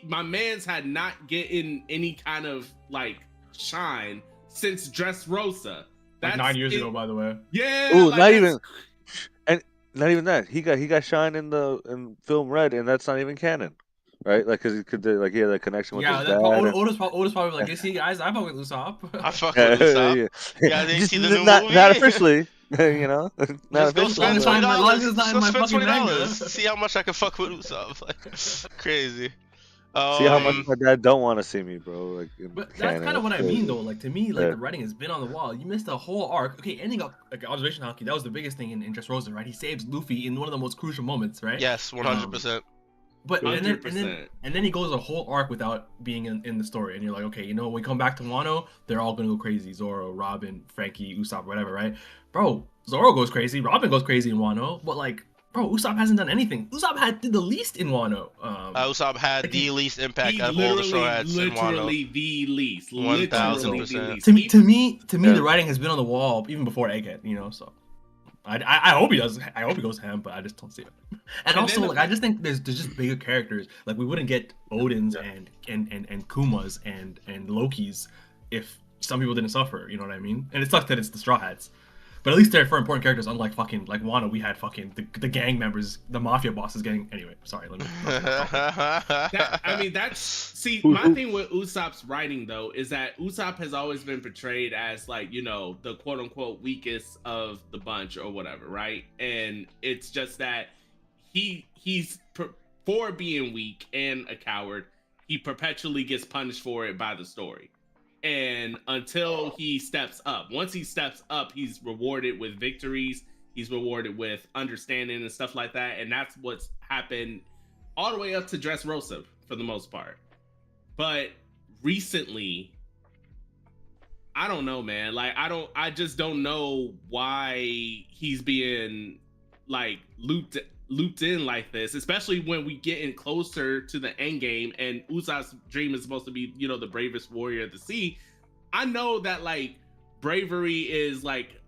my man's had not gotten any kind of like shine since Dressrosa. Like 9 years ago, by the way. Yeah. Ooh, like not even that. He got shine in film Red, and that's not even canon, right? Like, cause he could like he had a connection with his dad. Oda's probably like, you see, guys, I fuck with Usopp. I fuck with Usopp. Yeah, didn't see the new movie. Not officially, you know. Let's go spend $20. Let's Let's go go spend spend $20. $20. See how much I can fuck with Usopp. Like, crazy. See how much my dad don't want to see me, bro. Like, but that's kind of what I mean, though. Like, to me, like the writing has been on the wall. You missed a whole arc. Okay, ending up like observation Haki. That was the biggest thing in Dressrosa, right? He saves Luffy in one of the most crucial moments, right? Yes, 100%. But and then he goes a whole arc without being in the story, and you're like, okay, you know, when we come back to Wano, they're all gonna go crazy. Zoro, Robin, Frankie, Usopp, whatever, right? Bro, Zoro goes crazy, Robin goes crazy in Wano, but like, bro, Usopp hasn't done anything. Usopp did the least in Wano. Usopp had the least impact out of all the Straw Hats in Wano. Literally the least. 1000%. To me, the writing has been on the wall even before Egghead, you know. So I hope he does. I hope he goes ham, but I just don't see it. And also, like, I just think there's just bigger characters. Like, we wouldn't get Odin's and Kuma's and Loki's if some people didn't suffer. You know what I mean? And it sucks that it's the Straw Hats. But at least they're for important characters, unlike fucking like Wano. We had fucking the gang members, the mafia bosses getting. Anyway, sorry. Let me. My thing with Usopp's writing though is that Usopp has always been portrayed as like, you know, the quote unquote weakest of the bunch or whatever, right? And it's just that he's for being weak and a coward, he perpetually gets punished for it by the story. And until he steps up, once he steps up, he's rewarded with victories. He's rewarded with understanding and stuff like that. And that's what's happened all the way up to Dressrosa for the most part. But recently, I don't know, man. Like, I just don't know why he's being like looped in like this, especially when we get in closer to the end game and Usopp's dream is supposed to be, you know, the bravest warrior of the sea. I know that like bravery is like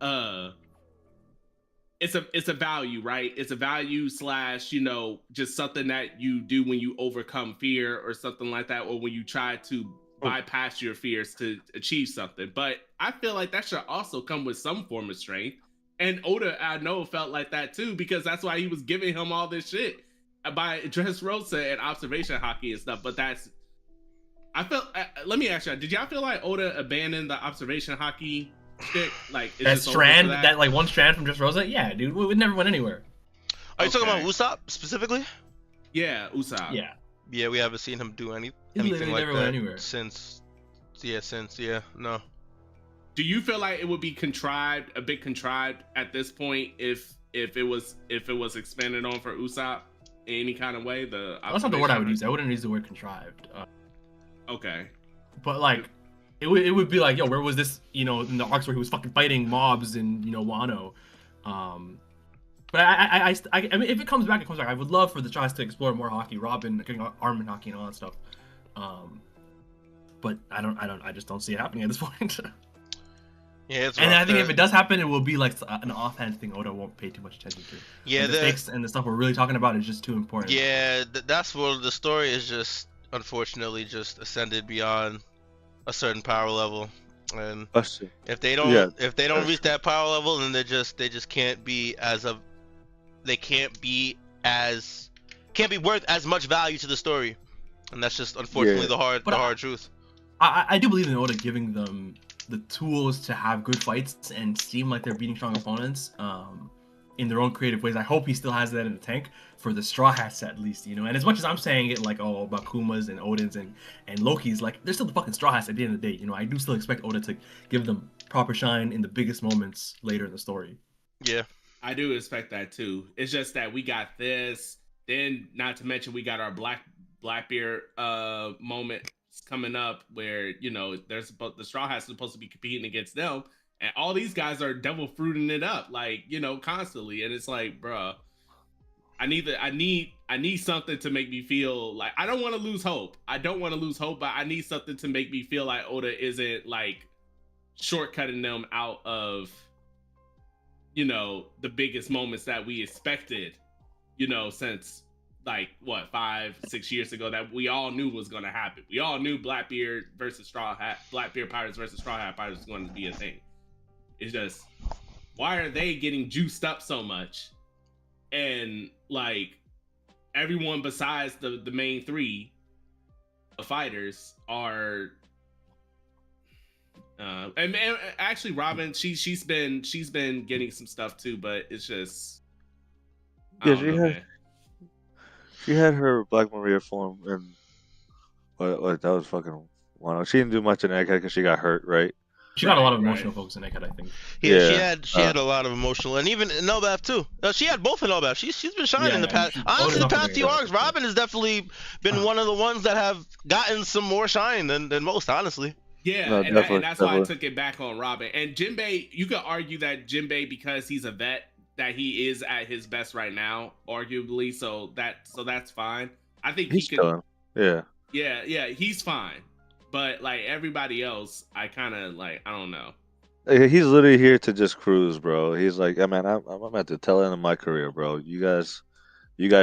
it's a value, right? It's a value / you know, just something that you do when you overcome fear or something like that, or when you try to bypass your fears to achieve something. But I feel like that should also come with some form of strength. And Oda, I know, felt like that too, because that's why he was giving him all this shit by Dressrosa and observation Haki and stuff. But let me ask you, did y'all feel like Oda abandoned the observation Haki shit? Like, that strand, that like one strand from Dressrosa? Yeah, dude, we never went anywhere. Are you talking about Usopp specifically? Yeah, Usopp. Yeah, we haven't seen him do anything like never that went anywhere. since. No. Do you feel like it would be a bit contrived at this point if it was expanded on for Usopp in any kind of way? That's not the word I would use. I wouldn't use the word contrived. Okay. But like, it would be like, yo, where was this? You know, in the arcs where he was fucking fighting mobs in, you know, Wano. But I mean, if it comes back, it comes back. I would love for the Straw Hats to explore more Haki, Robin getting armament Haki and all that stuff. But I just don't see it happening at this point. Yeah, it's And rough. I think if it does happen, it will be like an offhand thing Oda won't pay too much attention to. Yeah, the stakes and the stuff we're really talking about is just too important. Yeah, that's where the story is just unfortunately just ascended beyond a certain power level, and if they don't reach that power level, then they just can't be worth as much value to the story, and that's just unfortunately the hard truth. I do believe in Oda giving them the tools to have good fights and seem like they're beating strong opponents in their own creative ways. I hope he still has that in the tank for the Straw Hats at least, you know. And as much as I'm saying it like, oh, about Kumas and Odins and Lokis, like, they're still the fucking Straw Hats at the end of the day, you know. I do still expect Oda to give them proper shine in the biggest moments later in the story. Yeah, I do expect that too. It's just that we got this, then not to mention we got our Blackbeard moment coming up where, you know, there's the Straw Hats supposed to be competing against them, and all these guys are devil fruiting it up, like, you know, constantly, and it's like, bruh, I need something to make me feel like I don't want to lose hope. But I need something to make me feel like Oda isn't like shortcutting them out of, you know, the biggest moments that we expected, you know, since like what 5-6 years ago that we all knew was going to happen. We all knew Blackbeard Pirates versus Straw Hat Pirates was going to be a thing. It's just, why are they getting juiced up so much? And like everyone besides the main three fighters are and actually Robin, she's been getting some stuff too, but it's just she had her Black Maria form, and what that was fucking wow. She didn't do much in Egghead because she got hurt, right? She got a lot of emotional focus in Egghead, I think. Yeah, she had a lot of emotional, and even in Elbaf too. She had both in Elbaf. She's been shining in the past. Honestly, the past few arcs, Robin has definitely been one of the ones that have gotten some more shine than most, honestly. Yeah, no, and that's why I took it back on Robin. And Jinbei, you could argue that Jinbei, because he's a vet, that he is at his best right now, arguably. So that's fine. I think he could. Yeah, he's fine. But like everybody else, I kind of like, I don't know. He's literally here to just cruise, bro. He's like, yeah, man, I'm at the tail end of my career, bro. You guys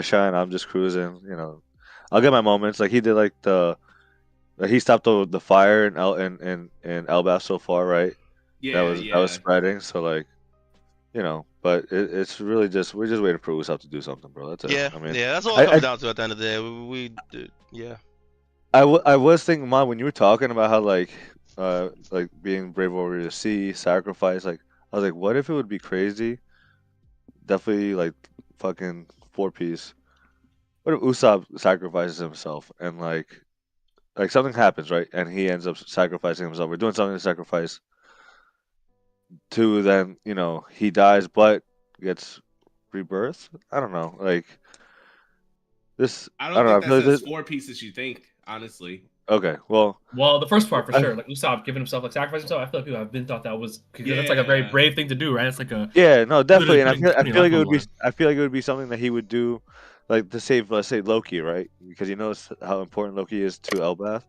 shine. I'm just cruising. You know, I'll get my moments. Like he did, like he stopped the fire in Elbaf so far, right? Yeah, that was spreading. So like, you know, but it's really just we're just waiting for Usopp to do something, bro. That's it. Yeah, I mean, that's all it comes down to at the end of the day. Yeah. I was thinking, Mom, when you were talking about how like being brave over the sea, sacrifice, like I was like, what if it would be crazy? Definitely like fucking 4-piece. What if Usopp sacrifices himself and like something happens, right? And he ends up sacrificing himself or doing something to sacrifice to then, you know, he dies but gets rebirth? I don't know. Like this I don't think that's as 4 pieces you think. Honestly. Okay. Well, the first part for sure, like Usopp giving himself, like sacrificing himself. I feel like people have been thought that was because that's like a very brave thing to do, right? It's like a no, definitely. And I feel like it would be. I feel like it would be something that he would do, like to save, let's say, Loki, right? Because he knows how important Loki is to Elbaf,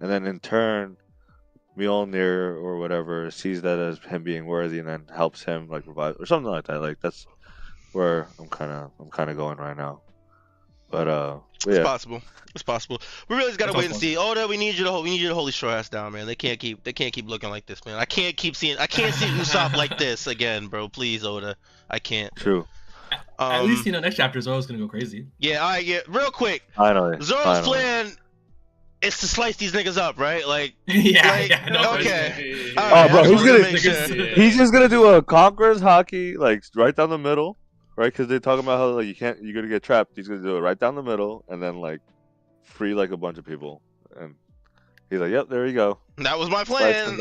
and then in turn, Mjolnir or whatever sees that as him being worthy, and then helps him like revive or something like that. Like that's where I'm kind of going right now. But it's possible. It's possible. We really just gotta wait and see. Oda, we need you to hold these Straw Hats down, man. They can't keep looking like this, man. I can't see Usopp like this again, bro. Please, Oda. I can't. True. At least next chapter Zoro's gonna go crazy. Yeah, all right, yeah. Real quick. Finally. Zoro's plan is to slice these niggas up, right? Like okay. Right, bro, he's just gonna do a Conqueror's Haki, like right down the middle. Right, because they're talking about how like you're gonna get trapped. He's gonna do it right down the middle, and then like free like a bunch of people, and he's like, "Yep, there you go." That was my plan.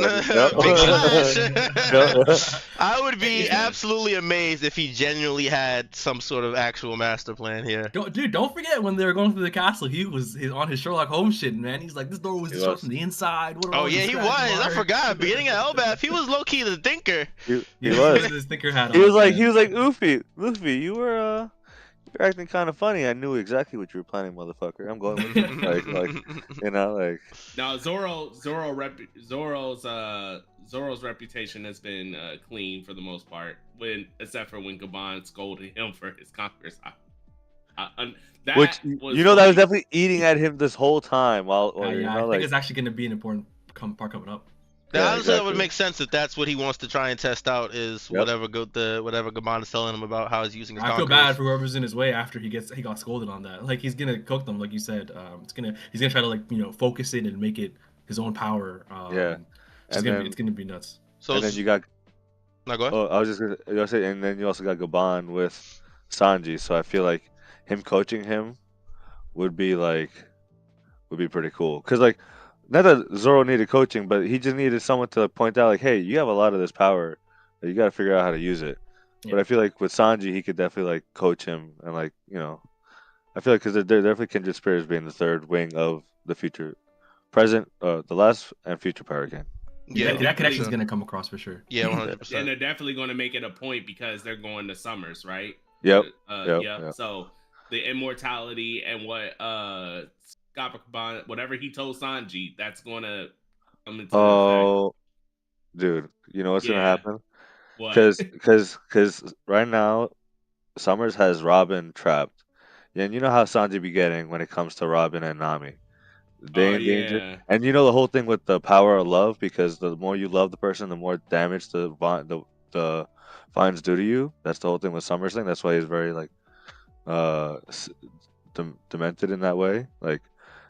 I would be absolutely amazed if he genuinely had some sort of actual master plan here. Don't forget when they were going through the castle, he's on his Sherlock Holmes shit, man. He's like, this door was destroyed from the inside. He was. I forgot. Beginning of Elbaf, he was low key the thinker. He was. His thinker hat on. He was like, Luffy, you You're acting kind of funny. I knew exactly what you were planning, motherfucker. I'm going with you. Like. Now Zoro's reputation has been clean for the most part, except for when Gabon scolded him for his conqueror's eye. That Which was that was definitely eating at him this whole time. While I think it's actually going to be an important part coming up. Yeah, honestly, that would make sense if that's what he wants to try and test out is whatever Gabon is telling him about how he's using his. I feel bad for whoever's in his way after he got scolded on that. Like he's gonna cook them, like you said. He's gonna try to focus it and make it his own power. It's gonna be nuts. So and then you got. No, go ahead. Oh, I was just gonna say, and then you also got Gabon with Sanji. So I feel like him coaching him would be pretty cool. Cause like. Not that Zoro needed coaching, but he just needed someone to point out, like, hey, you have a lot of this power. You got to figure out how to use it. Yeah. But I feel like with Sanji, he could definitely, coach him. And, I feel like because they're definitely kindred spirits being the third wing of the future, present, the last and future power game. Yeah, that connection's going to come across for sure. Yeah, 100%. And they're definitely going to make it a point because they're going to Summers, right? Yep. Yep. So the immortality and what whatever he told Sanji, that's gonna come into effect. Dude, you know what's gonna happen? What? Because right now, Summers has Robin trapped. Yeah, and you know how Sanji be getting when it comes to Robin and Nami. They in danger. And you know the whole thing with the power of love, because the more you love the person, the more damage the vines do to you. That's the whole thing with Summers thing. That's why he's very demented in that way.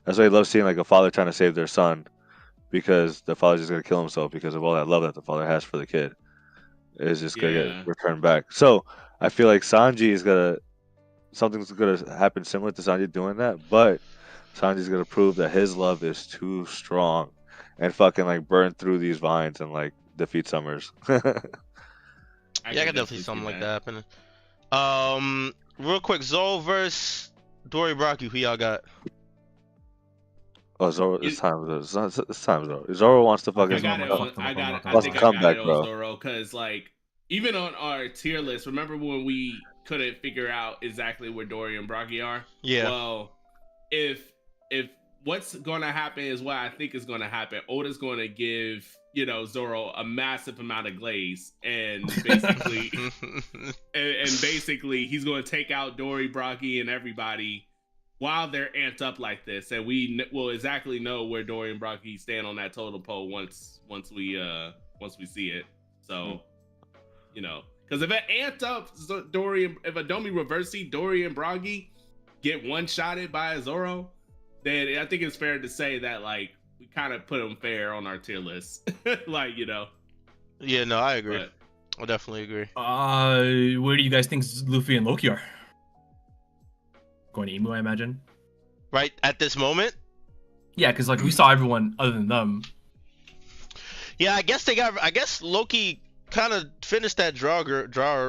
That's why I love seeing a father trying to save their son, because the father's just gonna kill himself because of all that love that the father has for the kid. It's just gonna get returned back. So I feel like something's gonna happen similar to Sanji doing that, but Sanji's gonna prove that his love is too strong and fucking burn through these vines and defeat Summers. I can definitely see something like that happening. Real quick, Zoro versus Dory Brocky, who y'all got? Oh, Zoro! It's time, Zoro. Zoro wants to fucking. I got it, bro. Zoro, because even on our tier list, remember when we couldn't figure out exactly where Dory and Brocky are? Yeah. Well, if what's going to happen is what I think is going to happen, Oda's going to give Zoro a massive amount of glaze, and basically, basically he's going to take out Dory, Brocky, and everybody while they're amped up like this, and we will exactly know where Dory and Brocky stand on that total pole once we see it. So, because if it amped up if Adomi Reversi, Dory and Brocky get one-shotted by a Zoro, then I think it's fair to say that we kind of put them fair on our tier list. Yeah, no, I agree. I definitely agree. Where do you guys think Luffy and Loki are? Going to Emu, I imagine. Right at this moment? Yeah, because we saw everyone other than them. Yeah, I guess Loki kind of finished that draw,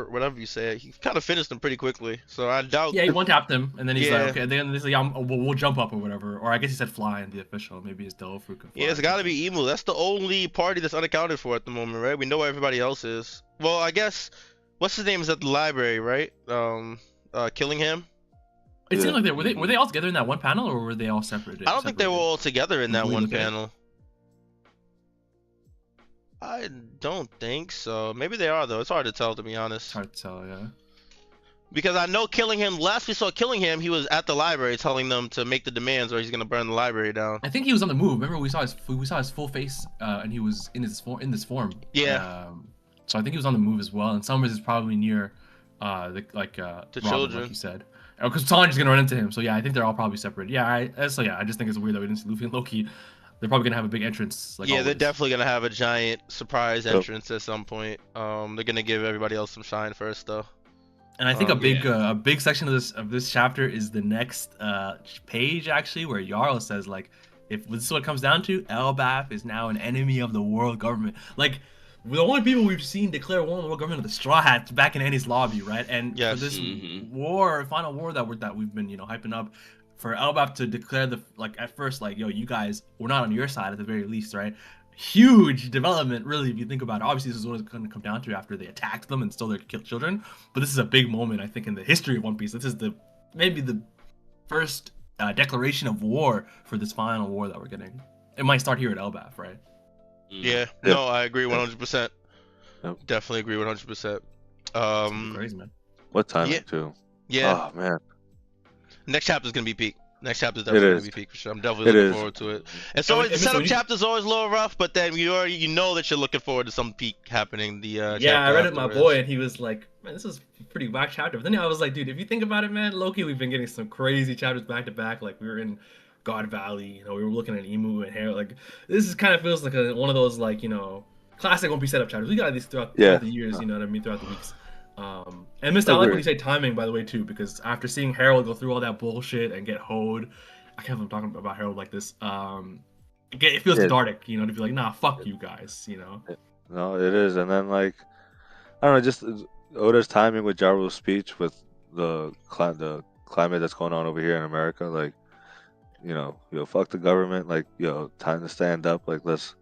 whatever you say. He kind of finished them pretty quickly, so I doubt. Yeah, he one-tapped them, and then he's like, okay, then he's like, we'll jump up or whatever. Or I guess he said fly in the official. Maybe it's Dofru can fly. Yeah, it's got to be Emu. That's the only party that's unaccounted for at the moment, right? We know where everybody else is. Well, I guess what's his name is at the library, right? Killingham. It seemed like were they all together in that one panel, or were they all separated? I don't think they were all together in that one panel. I don't think so. Maybe they are though. It's hard to tell, to be honest. It's hard to tell, yeah. Because I know Killingham. Last we saw Killingham, he was at the library telling them to make the demands, or he's gonna burn the library down. I think he was on the move. Remember, we saw his full face, and he was in this form. Yeah. So I think he was on the move as well. And Summers is probably near, the Robin, children, like you said. Because Sanji's gonna run into him, so yeah, I think they're all probably separated. Yeah, I just think it's weird that we didn't see Luffy and Loki. They're probably gonna have a big entrance. Yeah, always. They're definitely gonna have a giant surprise entrance at some point. They're gonna give everybody else some shine first, though. And I think a big section of this chapter is the next page actually, where Jarl says if this is what it comes down to, Elbaf is now an enemy of the world government. The only people we've seen declare war on the world government are the Straw Hats back in Enies lobby, right? And for this final war that we've been hyping up, for Elbaf to declare at first yo, you guys, we're not on your side at the very least, right? huge development, really, if you think about it. Obviously, this is what it's going to come down to after they attacked them and stole their children. But this is a big moment, I think, in the history of One Piece. This is maybe the first declaration of war for this final war that we're getting. It might start here at Elbaf, right? Yeah. No, I agree 100%. Yep. Definitely agree 100%. Crazy, man. What timing Yeah. too? Yeah. Oh man. Next chapter's gonna be peak. Next chapter's definitely gonna be peak for sure. I'm definitely looking forward to it. And so the setup chapter's always a little rough, but then you know that you're looking forward to some peak happening. Yeah, I read it with my boy, and he was like, "Man, this is a pretty whack chapter." But then I was like, "Dude, if you think about it, man, low-key, we've been getting some crazy chapters back to back. Like we were in God Valley, you know, we were looking at Emu and Hair. Like this is kind of feels like one of those like classic One Piece setup chapters. We got these throughout the years, you know what I mean, throughout the weeks." And Mr. I like when you say timing, by the way, too, because after seeing Harold go through all that bullshit and get hoed, I can't believe I'm talking about Harold like this. It feels cathartic, to be like, nah, fuck you guys, No, it is, and then like, I don't know, just Oda's timing with Jaru's speech with the climate that's going on over here in America, like, fuck the government, like, time to stand up, like, let's,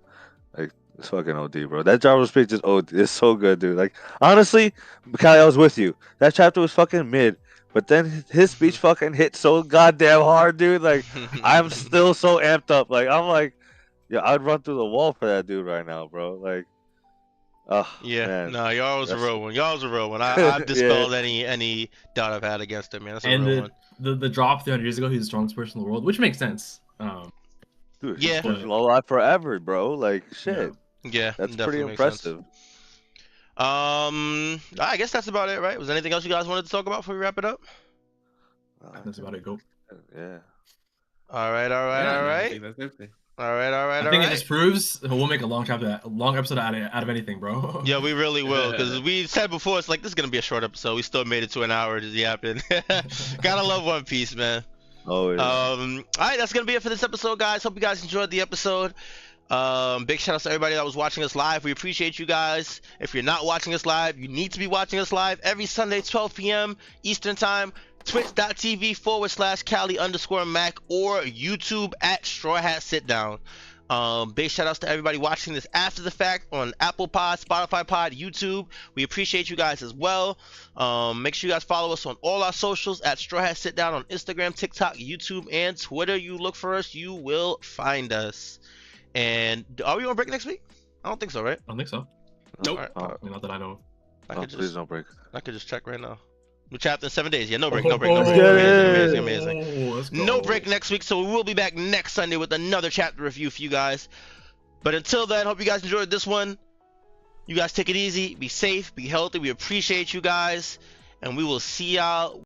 like. It's fucking OD, bro. That Jaru speech is OD. It's so good, dude. Like, honestly, Kyle, I was with you. That chapter was fucking mid, but then his speech fucking hit so goddamn hard, dude. Like, I'm still so amped up. Like, I'm like, I'd run through the wall for that dude right now, bro. Like, man. No, y'all was a real one. Y'all was a real one. I've dispelled any doubt I've had against him, man. That's a real one. The drop 300 years ago, he's the strongest person in the world, which makes sense. Dude, he's pushing a lot forever, bro. Like, shit. Yeah, that's pretty impressive. I guess that's about it, right? Was there anything else you guys wanted to talk about before we wrap it up? That's about it. Go. Yeah. All right. I think that's everything. All right. I think it just proves we'll make a long episode out of anything, bro. Yeah, we really will, because we said before it's like this is gonna be a short episode. We still made it to an hour just yapping. Gotta love One Piece, man. Oh yeah. All right, that's gonna be it for this episode, guys. Hope you guys enjoyed the episode. Big shout out to everybody that was watching us live. We appreciate you guys. If you're not watching us live, you need to be watching us live every Sunday, 12 p.m. Eastern time. Twitch.tv/Cali_Mac or YouTube at Strawhat Sitdown. Big shout outs to everybody watching this after the fact on Apple Pod, Spotify Pod, YouTube. We appreciate you guys as well. Make sure you guys follow us on all our socials at Strawhat Sitdown on Instagram, TikTok, YouTube, and Twitter. You look for us, you will find us. And are we on break next week? I don't think so, right? I don't think so. Nope. Not that I know. Please don't break. I could just check right now. New chapter in 7 days. Yeah, no break. Amazing. No break next week, so we will be back next Sunday with another chapter review for you guys. But until then, hope you guys enjoyed this one. You guys take it easy, be safe, be healthy. We appreciate you guys, and we will see y'all